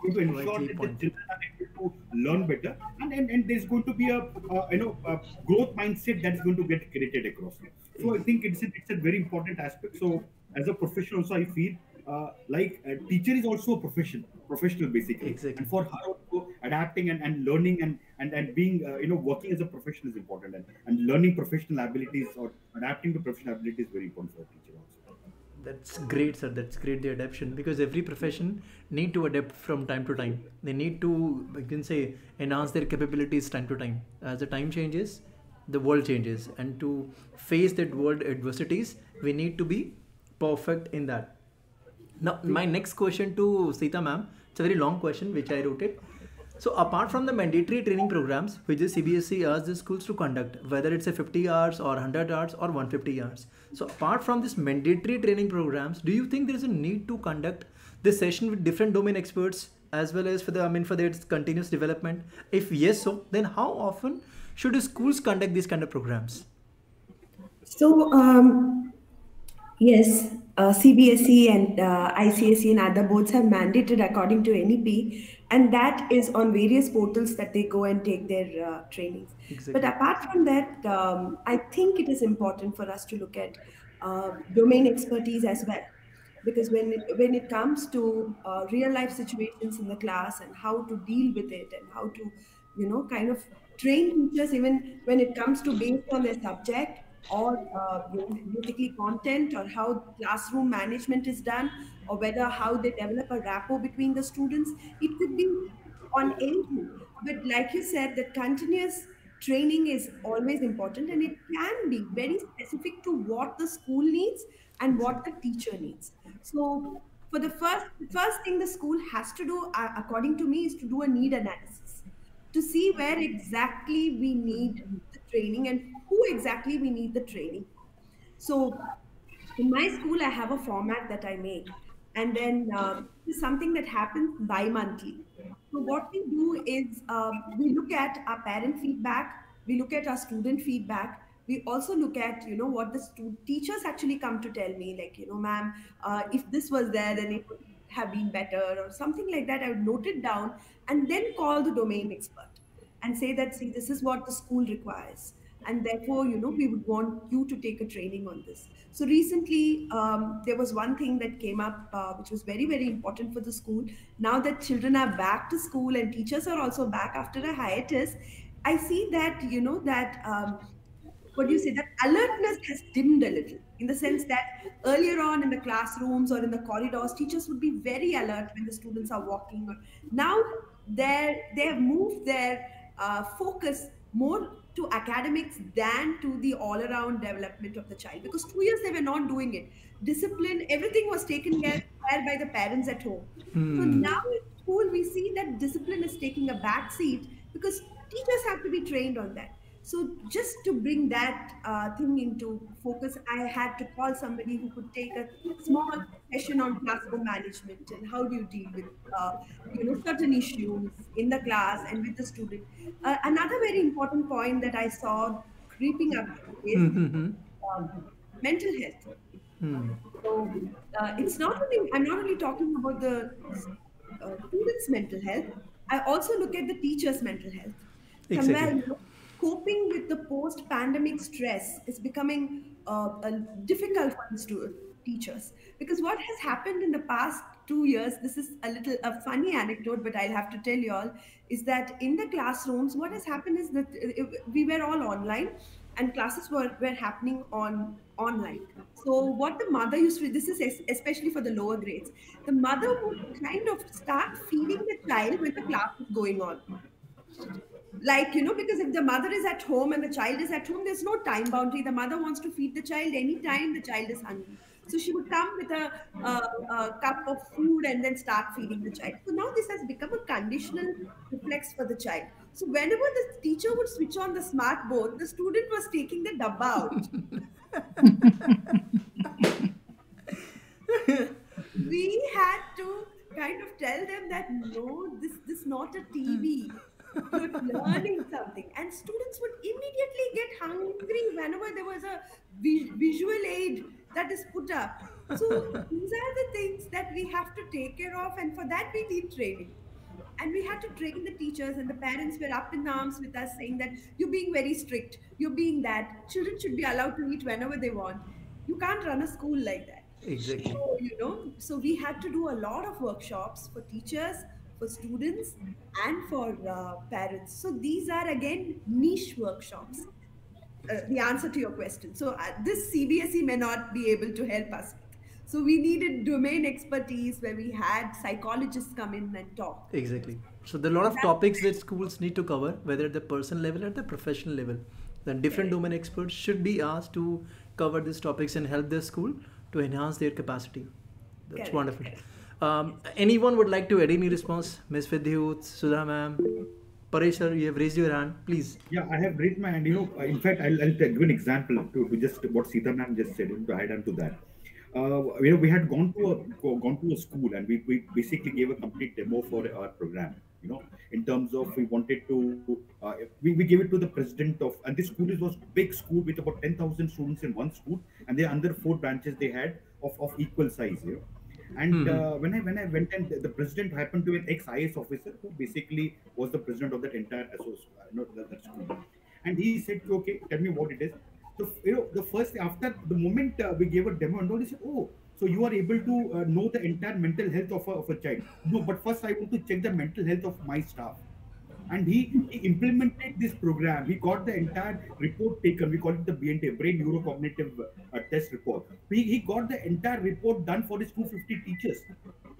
It's going to ensure that the children are able to learn better, and there's going to be a growth mindset that is going to get created across. So I think it's a very important aspect. So as a professional, also I feel teacher is also a professional basically. Exactly. And for her also, adapting and learning and being working as a professional is important, and learning professional abilities or adapting to professional abilities is very important for a teacher also. That's great, sir. That's great, the adaptation, because every profession need to adapt from time to time. They need to, you can say, enhance their capabilities time to time. As the time changes, the world changes, and to face that world adversities, we need to be perfect in that. Now, my next question to Sita ma'am, it's a very long question which I wrote it. So apart from the mandatory training programs which the CBSE asks the schools to conduct, whether it's a 50 hours or 100 hours or 150 hours. So apart from this mandatory training programs, do you think there is a need to conduct this session with different domain experts as well as for their continuous development? If yes, so then how often should schools conduct these kind of programs? So Yes, CBSE and ICSE and other boards have mandated according to NEP, and that is on various portals that they go and take their trainings. But Exactly. apart from that, I think it is important for us to look at domain expertise as well, because when it comes to real life situations in the class and how to deal with it and how to kind of train teachers even when it comes to based on their subject or basically content or how classroom management is done or whether how they develop a rapport between the students, it could be on anything. But like you said, that continuous training is always important and it can be very specific to what the school needs and what Exactly. the teacher needs. So for the first thing the school has to do, according to me, is to do a need analysis to see where exactly we need the training and who exactly we need the training for. So in my school, I have a format that I make, and then this is something that happens bi-monthly. So what we do is we look at our parent feedback, we look at our student feedback. We also look at what the teachers actually come to tell me, like ma'am, if this was there, then it would have been better or something like that. I would note it down and then call the domain expert and say that, see, this is what the school requires, and therefore we would want you to take a training on this. So recently there was one thing that came up which was very, very important for the school. Now that children are back to school and teachers are also back after a hiatus, I see that that what do you say, that alertness has dimmed a little, in the sense that earlier on in the classrooms or in the corridors, teachers would be very alert when the students are walking. Now they have moved their focus more to academics than to the all around development of the child, because 2 years they were not doing it. Discipline, everything was taken care by the parents at home. So Hmm. now in school we see that discipline is taking a back seat because teachers have to be trained on that. So just to bring that thing into focus, I had to call somebody who could take a small session on classroom management and how do you deal with certain issues in the class and with the student. Another very important point that I saw creeping up is Hmm. Hmm. Hmm. um, mental health. Hmm. So it's not only, I'm not only talking about the students' mental health. I also look at the teachers' mental health. Somewhere, Exactly. coping with the post-pandemic stress is becoming difficult for the teachers, because what has happened in the past 2 years, this is a funny anecdote, but I'll have to tell you all, is that in the classrooms, what has happened is that we were all online and classes were happening online. So what the mother used to, this is especially for the lower grades, the mother would kind of start feeding the child when the class is going on. Like, because if the mother is at home and the child is at home, there's no time boundary. The mother wants to feed the child anytime the child is hungry. So she would come with a cup of food and then start feeding the child. So now this has become a conditional reflex for the child. So whenever the teacher would switch on the smart board, the student was taking the dabba out. We had to kind of tell them that no, this not a TV. You're learning something, and students would immediately get hungry whenever there was a visual aid that is put up. So these are the things that we have to take care of, and for that we need training. And we had to train the teachers, and the parents were up in arms with us saying that you're being very strict, you're being that. Children should be allowed to eat whenever they want. You can't run a school like that. Exactly. So, so we had to do a lot of workshops for teachers, for students, and for parents. So these are again niche workshops. The answer to your question. So this CBSE may not be able to help us with. So we needed domain expertise where we had psychologists come in and talk. Exactly. So there are a lot So of that's topics that schools need to cover, whether at the personal level or the professional level. Then different correct. domain experts should be asked to cover these topics and help their school to enhance their capacity. That's Correct. wonderful. Correct. Yes. Anyone would like to add any response? Miss Vidhyut, Sudha ma'am, Paresh sir, you have raised your hand. Please. Yeah, I have raised my hand. In fact, I'll give an example to just what Sita ma'am just said, to add on to that. we had gone to a school, and we basically gave a complete demo for our program. In terms of, we wanted to we gave it to the president of, and this school was big school with about 10,000 students in one school, and the under four branches they had of equal size. And when I went, and the president happened to be an ex-IS officer who basically was the president of that entire that school. And he said, okay, tell me what it is. So the first, after the moment we gave a demo and all, he said, oh, so you are able to know the entire mental health of a child. No, but first I want to check the mental health of my staff. And he implemented this program. He got the entire report taken. We call it the BNT, brain neurocognitive test report. He got the entire report done for his 250 teachers.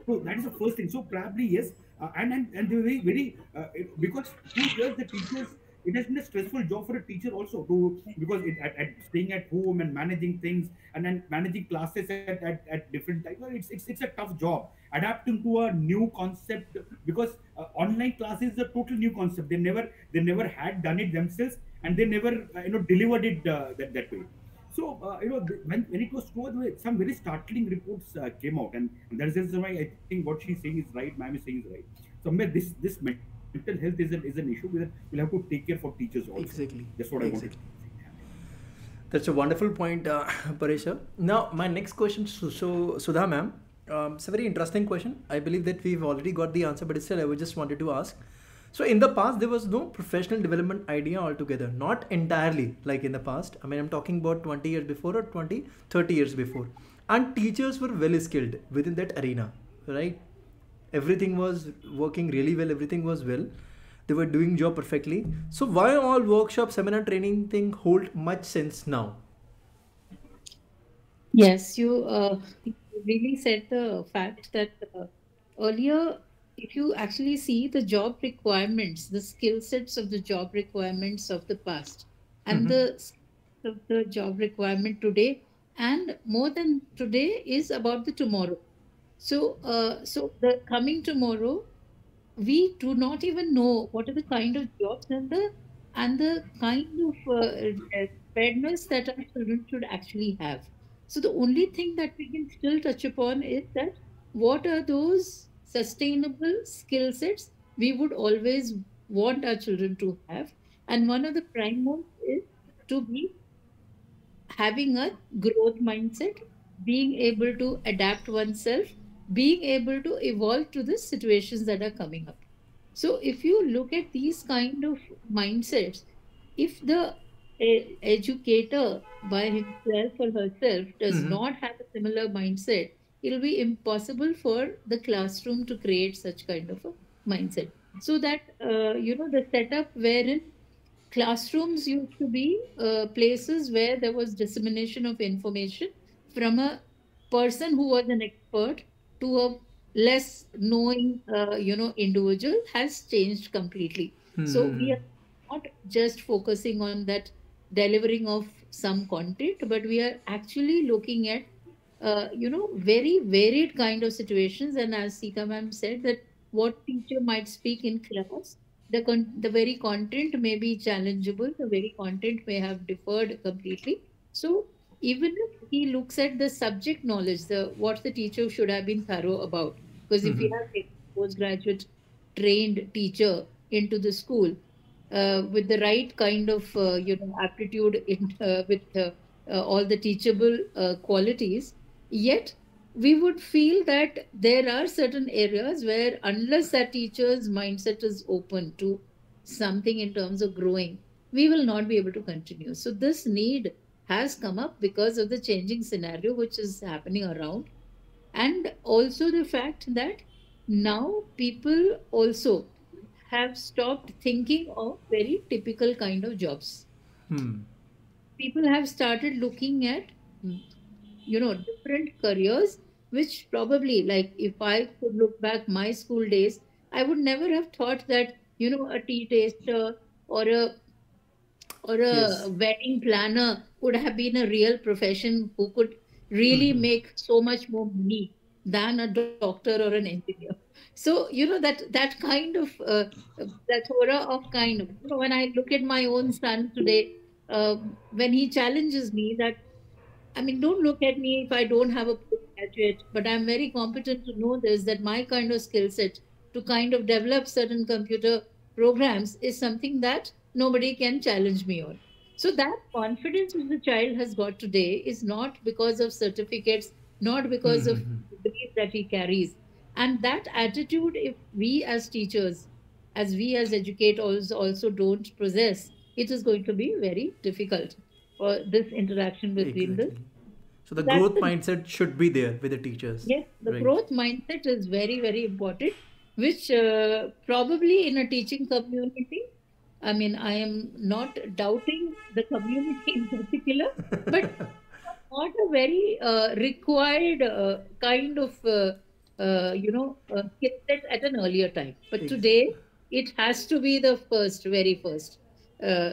So that is the first thing. So probably yes, and they were because 2 years the teachers, it has been a stressful job for a teacher also, to because at staying at home and managing things, and then managing classes at different times. Well, it's a tough job adapting to a new concept, because online classes is a total new concept. They never had done it themselves, and they never delivered it that way. So when it was told, some very startling reports came out, and that is why I think what she's saying is right. Ma'am is saying is right. Somewhere this mental health is an issue that we'll have to take care for teachers also. Exactly. That's what I wanted. Exactly. That's a wonderful point, Paresh. Now, my next question, Sudha ma'am, it's a very interesting question. I believe that we've already got the answer, but still, I would just wanted to ask. So, in the past, there was no professional development idea altogether, not entirely like in the past. I mean, I'm talking about 20 years before or 20, 30 years before. And teachers were well skilled within that arena, right? Everything was working really well, everything was well. They were doing job perfectly. So why all workshop, seminar, training thing hold much sense now? Yes, you really said the fact that earlier, if you actually see the job requirements, the skill sets of the job requirements of the past, and the skills of the job requirement today, and more than today, is about the tomorrow. So the coming tomorrow, we do not even know what are the kind of jobs and the kind of preparedness that our children should actually have. So the only thing that we can still touch upon is that what are those sustainable skill sets we would always want our children to have, and one of the prime ones is to be having a growth mindset, being able to adapt oneself, being able to evolve to the situations that are coming up. So, if you look at these kind of mindsets, if the educator by himself or herself does not have a similar mindset, it'll be impossible for the classroom to create such kind of a mindset. So that the setup wherein classrooms used to be places where there was dissemination of information from a person who was an expert to a less knowing individual has changed completely. So we are not just focusing on that delivering of some content, but we are actually looking at very varied kind of situations. And as Sita ma'am said, that what teacher might speak in class, the very content may be challengeable, the very content may have differed completely. So even if he looks at the subject knowledge, the what the teacher should have been thorough about, because if you have a postgraduate trained teacher into the school with the right kind of aptitude with all the teachable qualities, yet we would feel that there are certain areas where unless that teacher's mindset is open to something in terms of growing, we will not be able to continue. So this need has come up because of the changing scenario which is happening around, and also the fact that now people also have stopped thinking of very typical kind of jobs. People have started looking at different careers, which probably, like, if I could look back my school days, I would never have thought that a tea taster or a Yes. wedding planner would have been a real profession who could really make so much more money than a doctor or an engineer. So that kind of that aura of kind of, when I look at my own son today, when he challenges me that I mean, don't look at me if I don't have a postgraduate, but I'm very competent to know this, that my kind of skill set to kind of develop certain computer programs is something that nobody can challenge me on. So that confidence which the child has got today is not because of certificates, not because of degrees that he carries. And that attitude, if we as teachers, as we as educators also don't possess, it is going to be very difficult for this interaction between the. Exactly. So the That's growth the. mindset should be there with the teachers, Yes, the right? growth mindset is very, very important, which probably in a teaching community, I mean, I am not doubting the community in particular, but not a very required kind of skill set at an earlier time. But Ex- today, it has to be the very first uh,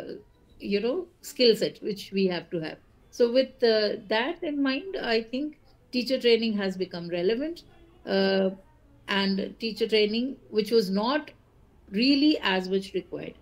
skill set which we have to have. So with that in mind, I think teacher training has become relevant, uh, and teacher training which was not really as much required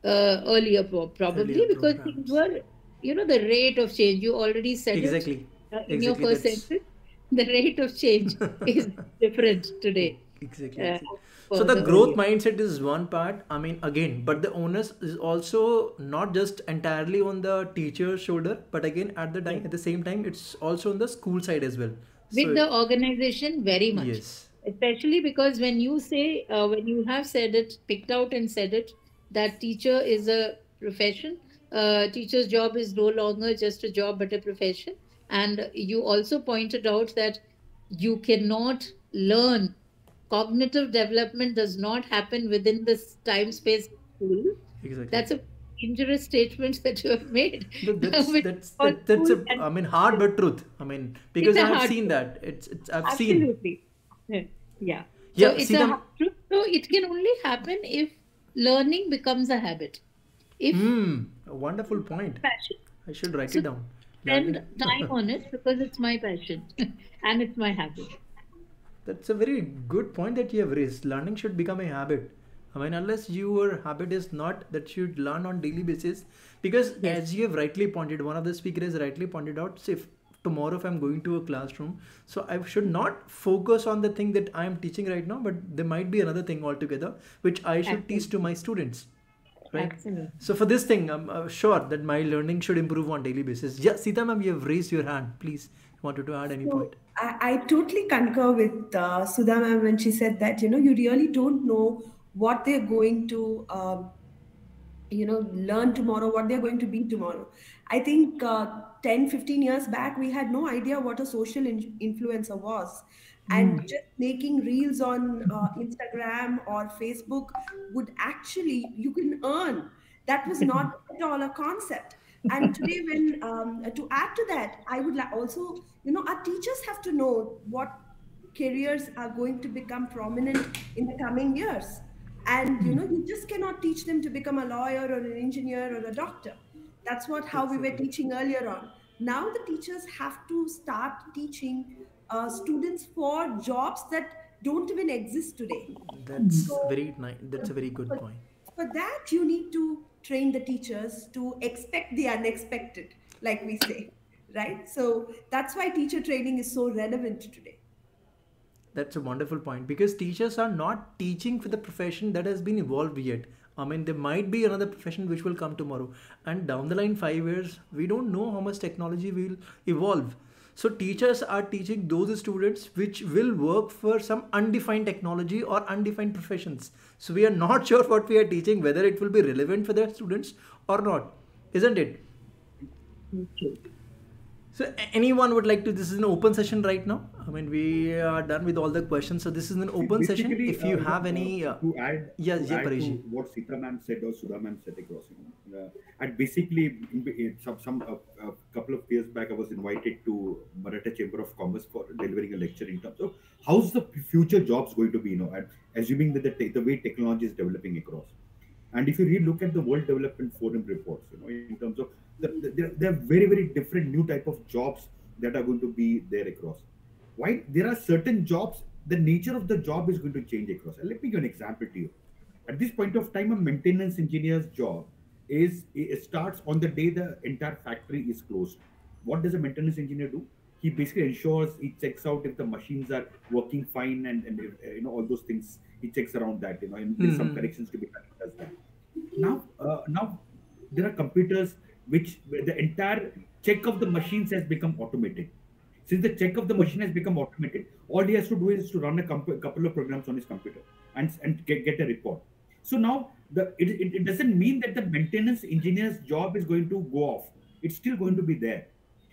earlier, probably Earlier because things programs. were, the rate of change. You already said it Exactly. in your Exactly. first That's sentence. The rate of change is different today exactly, uh, exactly. So for the the growth earlier. mindset is one part. I mean, again, but the onus is also not just entirely on the teacher's shoulder, but again, Yes. at the same time, it's also on the school side as well. With So the organization, very much, yes, especially because when you say, when you have said it, picked out and said it, that teacher is a profession. Teacher's job is no longer just a job but a profession. And you also pointed out that you cannot learn. Cognitive development does not happen within this time space of school. exactly. That's a dangerous statement that you have made. With all That's school a, and I mean, hard but truth. I mean, it's because a I've hard seen truth. that. It's I've seen. Absolutely. Yeah. Yeah. So Yeah, it's see a them. hard truth. So it can only happen if learning becomes a habit. If A wonderful point. passion. I should write So it down. spend Learning. time on it because it's my passion and it's my habit. That's a very good point that you have raised. Learning should become a habit. I mean, unless your habit is not that you learn on daily basis, because Yes. as you have rightly pointed, one of the speakers has rightly pointed out. So if tomorrow if I'm going to a classroom, so I should not focus on the thing that I am teaching right now, but there might be another thing altogether which I should teach to Absolutely. my students, right? Absolutely. So for this thing, I'm sure that my learning should improve on daily basis. Yeah, Sita ma'am, you have raised your hand. Please, wanted to add any So point? I totally concur with Sudha ma'am when she said that, you really don't know what they're going to learn tomorrow, what they're going to be tomorrow. I think 10 15 years back we had no idea what a social influencer was, and just making reels on Instagram or Facebook would actually, you can earn. That was not at all a concept. And today, when to add to that, I would also, our teachers have to know what careers are going to become prominent in the coming years. And you just cannot teach them to become a lawyer or an engineer or a doctor. That's what how we were Exactly. teaching earlier on. Now the teachers have to start teaching students for jobs that don't even exist today. That's So very nice. That's a very good for, point. for that, you need to train the teachers to expect the unexpected, like we say, right? So that's why teacher training is so relevant today. That's a wonderful point because teachers are not teaching for the profession that has been evolved yet. I mean, there might be another profession which will come tomorrow, and down the line, 5 years, we don't know how much technology will evolve. So, teachers are teaching those students which will work for some undefined technology or undefined professions. So, we are not sure what we are teaching, whether it will be relevant for the students or not, isn't it? Okay. So anyone would like to? This is an open session right now. I mean, we are done with all the questions. So this is an See, open session. basically, If you have any, to yes, yeah, add to Paresh. what Sita ma'am said or Sudha ma'am said across, and basically, some a couple of years back, I was invited to Maratha Chamber of Commerce for delivering a lecture in terms of how's the future jobs going to be, and assuming that the way technology is developing across. And if you really look at the World Development Forum reports, in terms of there are very, very different new type of jobs that are going to be there across. Why? There are certain jobs, the nature of the job is going to change across. And let me give an example to you. At this point of time, a maintenance engineer's job it starts on the day the entire factory is closed. what does a maintenance engineer do? He basically ensures, he checks out if the machines are working fine, and if, all those things. He checks around that, and there's some corrections to be done. He does that. Now there are computers which where the entire check of the machines has become automated. Since the check of the machine has become automated, all he has to do is to run a couple of programs on his computer and get a report. So now it doesn't mean that the maintenance engineer's job is going to go off. It's still going to be there.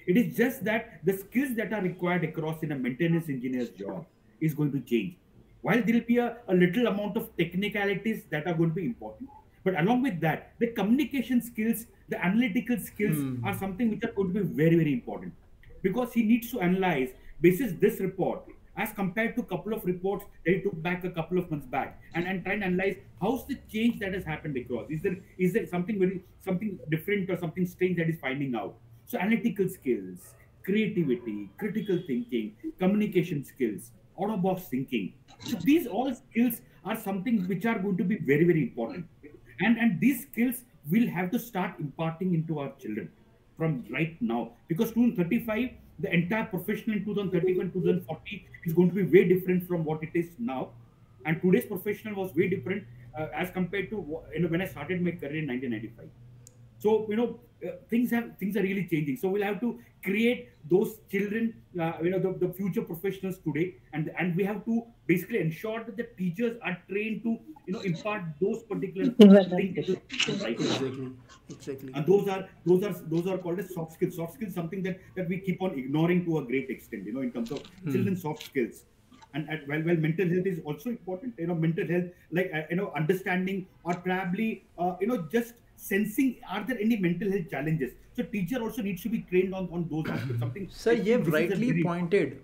It is just that the skills that are required across in a maintenance engineer's job is going to change. While there will be a little amount of technicalities that are going to be important, but along with that, the communication skills, the analytical skills are something which are going to be very, very important, because he needs to analyze basis this report as compared to a couple of reports that he took back a couple of months back, and try and analyze how's the change that has happened across. Is there something different or something strange that is finding out? So analytical skills, creativity, critical thinking, communication skills, out of box thinking. So these all skills are something which are going to be very, very important. And these skills will have to start imparting into our children from right now, because 2035, the entire profession in 2031, 2040 is going to be way different from what it is now. And today's professional was way different as compared to when I started my career in 1995. So things are really changing. So we'll have to create those children, the future professionals today, and we have to basically ensure that the teachers are trained to impart those particular things to them right now. Exactly. And those are called as soft skills. Soft skills, something that we keep on ignoring to a great extent, in terms of children's soft skills. And while mental health is also important, mental health, like understanding, or probably just sensing, are there any mental health challenges? So teacher also needs to be trained on those aspects. Something, Sir, I you think have this is a rightly very pointed.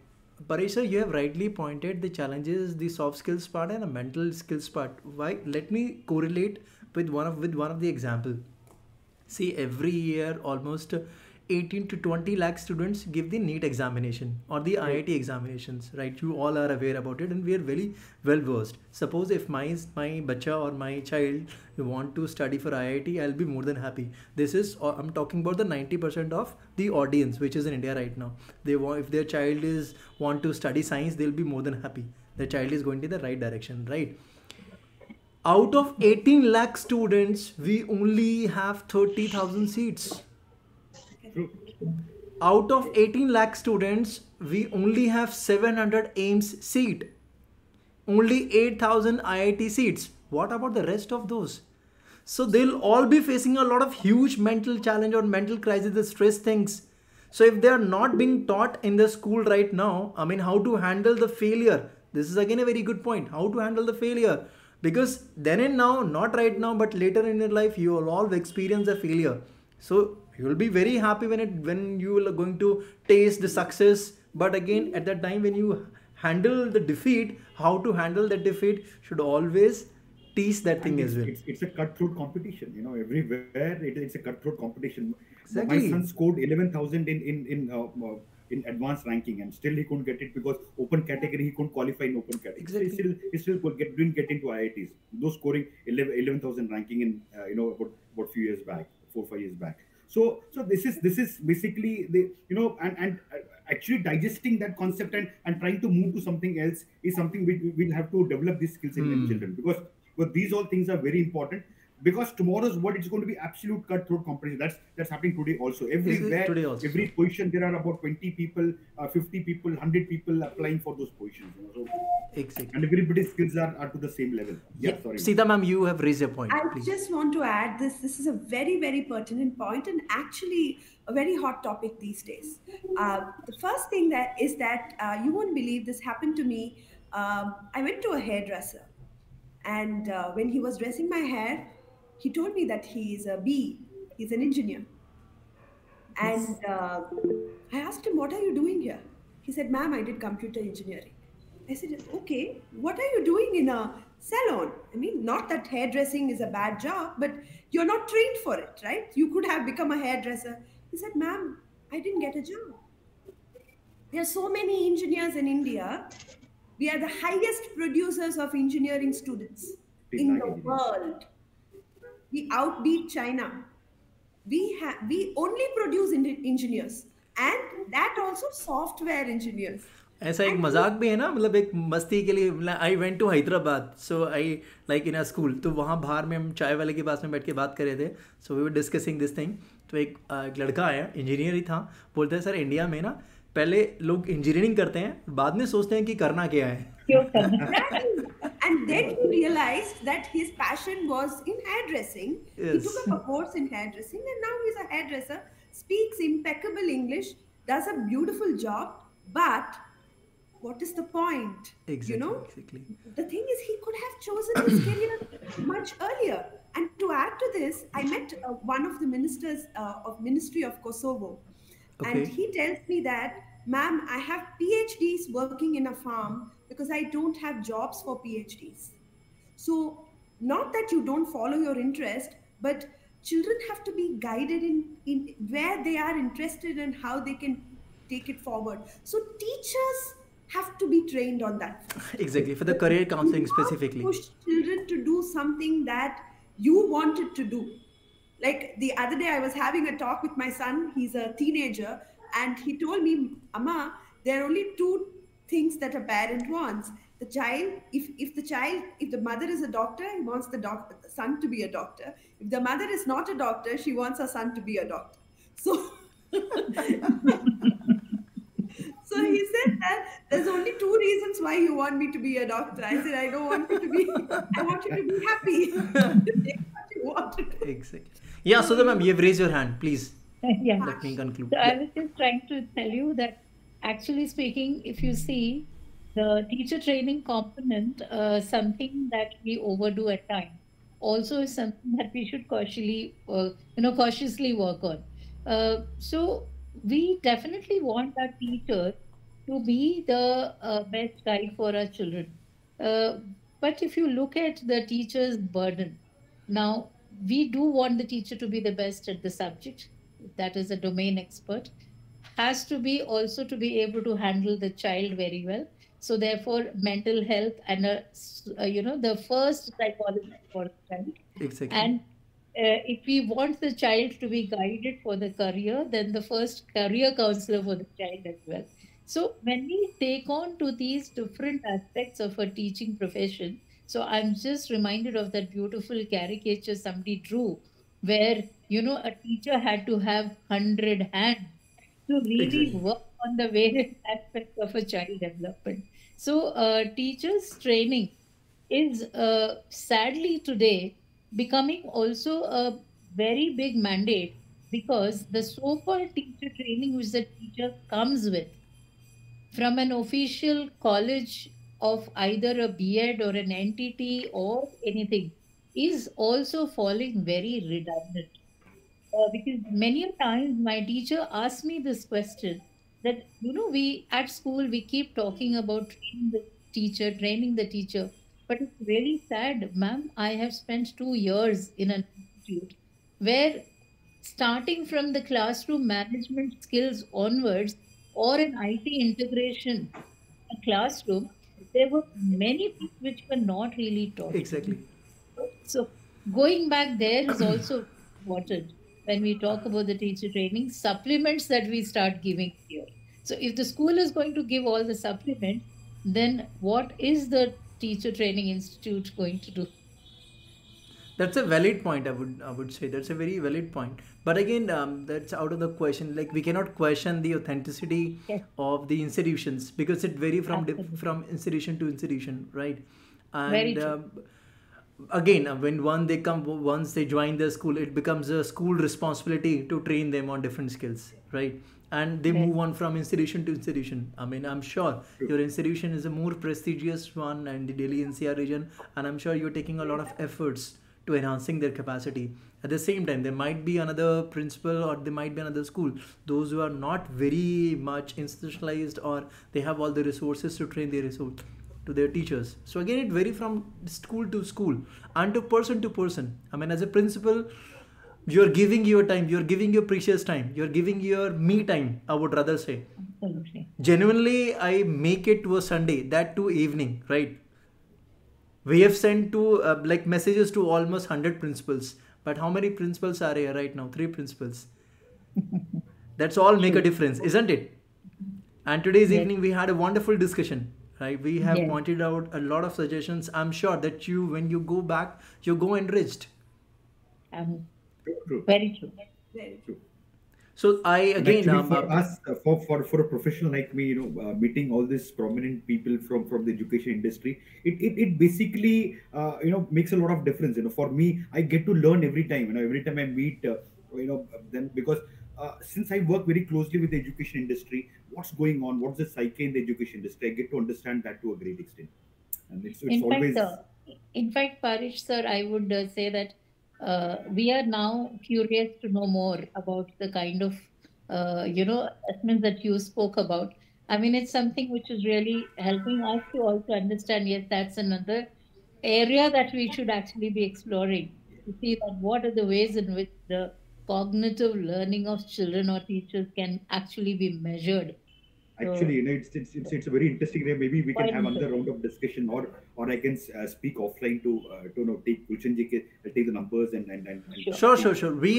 Paresh sir, you have rightly pointed the challenges, the soft skills part and the mental skills part. Why? Let me correlate with one of the example. See, every year almost 18 to 20 lakh students give the NEET examination or the right. IIT examinations, right? You all are aware about it and we are very well versed. Suppose if my bacha or my child want to study for IIT, I'll be more than happy. This is, I'm talking about the 90% of the audience which is in India right now. They want, if their child is want to study science, they'll be more than happy. The child is going in the right direction, right? Out of 18 lakh students, we only have 30,000 seats. True. Out of 18 lakh students, we only have 700 AIMS seat. Only 8,000 IIT seats. What about the rest of those? So they'll all be facing a lot of huge mental challenge or mental crisis, the stress things. So if they are not being taught in the school right now, I mean, how to handle the failure. This is again a very good point. How to handle the failure. Because then and now, not right now, but later in your life, you will all experience a failure. So you will be very happy when you are going to taste the success. But again, at that time when you handle the defeat, how to handle that defeat should always teach that And thing as well. it's a cutthroat competition, everywhere it's a cutthroat competition. My Exactly. son scored 11,000 in advanced ranking, and still he couldn't get it because open category he couldn't qualify in open category. So Exactly. he still didn't get into IITs, though scoring 11,000 ranking in about few years back, 4 5 years back. So this is basically the actually digesting that concept and trying to move to something else is something we'll have to develop these skills in children, because these all things are very important. Because tomorrow's world, it's going to be absolute cutthroat competition. That's happening today also. Everywhere, Today also. every position, there are about 20 people, 50 people, 100 people applying for those positions. So, Exactly. and everybody's skills are to the same level. Yeah, sorry. Sita ma'am, you have raised your point. I Please. just want to add this. This is a very, very pertinent point and actually a very hot topic these days. The first thing that you won't believe this happened to me. I went to a hairdresser, and when he was dressing my hair, he told me that he is a B. He's an engineer, and I asked him, "What are you doing here?" He said, "Ma'am, I did computer engineering." I said, "Okay, what are you doing in a salon? I mean, not that hairdressing is a bad job, but you're not trained for it, right? You could have become a hairdresser." He said, "Ma'am, I didn't get a job. There are so many engineers in India. We are the highest producers of engineering students in Like the engineers. world. We outbeat China. We only produce engineers, and that also software engineers. ऐसा एक And मजाक भी है ना, मतलब एक मस्ती के लिए, I went to Hyderabad, so I like in a school, तो वहाँ बाहर में हम चाय वाले के पास में बैठ के बात कर रहे थे, so we were discussing this thing. तो एक लड़का आया, इंजीनियर ही था, बोलते हैं सर इंडिया में ना पहले लोग इंजीनियरिंग करते हैं, बाद में सोचते हैं कि करना क्या है। क्यों करना? exactly. And then he realized that his passion was in hairdressing. He Yes. took up a course in hairdressing, and now he's a hairdresser, speaks impeccable English, does a beautiful job. But what is the point? Exactly, exactly. The thing is, he could have chosen his career much earlier. And to add to this, I met one of the ministers of Ministry of Kosovo, and Okay. he tells me that, ma'am, I have PhDs working in a farm because I don't have jobs for PhDs. So, not that you don't follow your interest, but children have to be guided in where they are interested and how they can take it forward. So, teachers have to be trained on that first. Exactly, for the career counseling Do not specifically. push children to do something that you wanted to do. Like the other day, I was having a talk with my son. He's a teenager, and he told me, Amma, there are only two things that a parent wants. The child, if the mother is a doctor, he wants the son to be a doctor. If the mother is not a doctor, she wants her son to be a doctor. So, so he said that there's only two reasons why you want me to be a doctor. I said, I don't want you to be, I want you to be happy. Take what you want to do. Exactly. Yeah, Sudha ma'am, you've raised your hand, please Yeah. let me conclude. So I was just trying to tell you that actually speaking, if you see the teacher training component, something that we overdo at times, also is something that we should cautiously work on. So we definitely want our teachers to be the best guide for our children. But if you look at the teacher's burden, now we do want the teacher to be the best at the subject, that is a domain expert, has to be also to be able to handle the child very well. So therefore, mental health and the first psychologist for the child. Exactly. And if we want the child to be guided for the career, then the first career counselor for the child as well. So when we take on to these different aspects of a teaching profession, so I'm just reminded of that beautiful caricature somebody drew where, a teacher had to have 100 hands to really Exactly. work on the various aspects of a child development. So teachers training is sadly today becoming also a very big mandate, because the so-called teacher training which the teacher comes with from an official college of either a B.Ed or an NTT or anything is also falling very redundant. Because many a times my teacher asked me this question that, we at school, we keep talking about training the teacher. But it's really sad, ma'am. I have spent 2 years in an institute where, starting from the classroom management skills onwards or an IT integration, a classroom, there were many things which were not really taught. Exactly. So going back there is also important when we talk about the teacher training supplements that we start giving here. So if the school is going to give all the supplements, then what is the teacher training institute going to do? That's a valid point. I would say that's a very valid point. But again, that's out of the question. Like we cannot question the authenticity Yes. of the institutions because it vary from Absolutely. from institution to institution, right? Very And true. again, when once they join the school, it becomes a school responsibility to train them on different skills, right? And they Right. move on from institution to institution. I mean, I'm sure your institution is a more prestigious one in the Delhi NCR region, and I'm sure you're taking a lot of efforts to enhancing their capacity. At the same time, there might be another principal or there might be another school, those who are not very much institutionalized or they have all the resources to train their resource to their teachers. So again, it varies from school to school and to person. I mean, as a principal, you're giving your time, you're giving your precious time, you're giving your me time, I would rather say. Absolutely. Genuinely, I make it to a Sunday, that to evening, right? We have sent to like messages to almost 100 principals, but how many principals are here right now? 3 principals. That's all make a True. difference, isn't it? And today's Yes. evening we had a wonderful discussion, right? We have Yes. pointed out a lot of suggestions. I'm sure that you, when you go back, you go enriched. True. Very true. Very True. So I And again, actually, for us, for a professional like me, meeting all these prominent people from the education industry, it basically makes a lot of difference. For me, I get to learn every time. Every time I meet them, because since I work very closely with the education industry, what's going on, what's the psyche in the education industry, I get to understand that to a great extent, and it's In fact, always. Parish sir, I would say that we are now curious to know more about the kind of assessments that you spoke about. I mean, it's something which is really helping us to also understand. Yes, that's another area that we should actually be exploring to see that what are the ways in which the cognitive learning of children or teachers can actually be measured. Actually, So it's a very interesting way. Maybe we can quite have another round interesting. of discussion, or I can speak offline to take Gulshan ji I'll take the numbers and Sure. sure, speak. sure, sure. We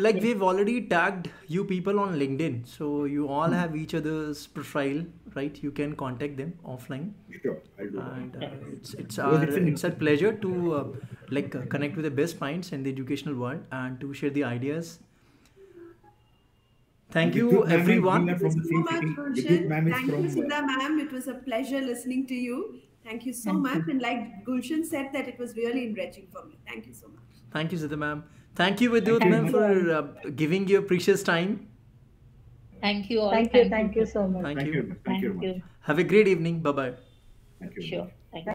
like Yes. we've already tagged you people on LinkedIn, so you all have each other's profile, right? You can contact them offline, Sure, I'll do that. and it's Because our it's an it's a pleasure to connect with the best minds in the educational world and to share the ideas. and Thank you, Vidhyut ma'am and we everyone. are Thank you from the so same much, city. Vidhyut Gulshan. ma'am is Thank you, from Sudha ma'am. It was a pleasure listening to you. Thank you so Thank much. you. And like Gulshan said, that it was really enriching for me. Thank you so much. Thank you, Sita ma'am. Thank you, Thank Vidhyut you, ma'am, Thank ma'am. you all. for giving your precious time. Thank you all. Thank you. Thank you, Thank you sir. so much. Thank Thank you. you. Thank you Thank very much. you. Have a great evening. Bye bye. Thank you very Sure. much. Thank you.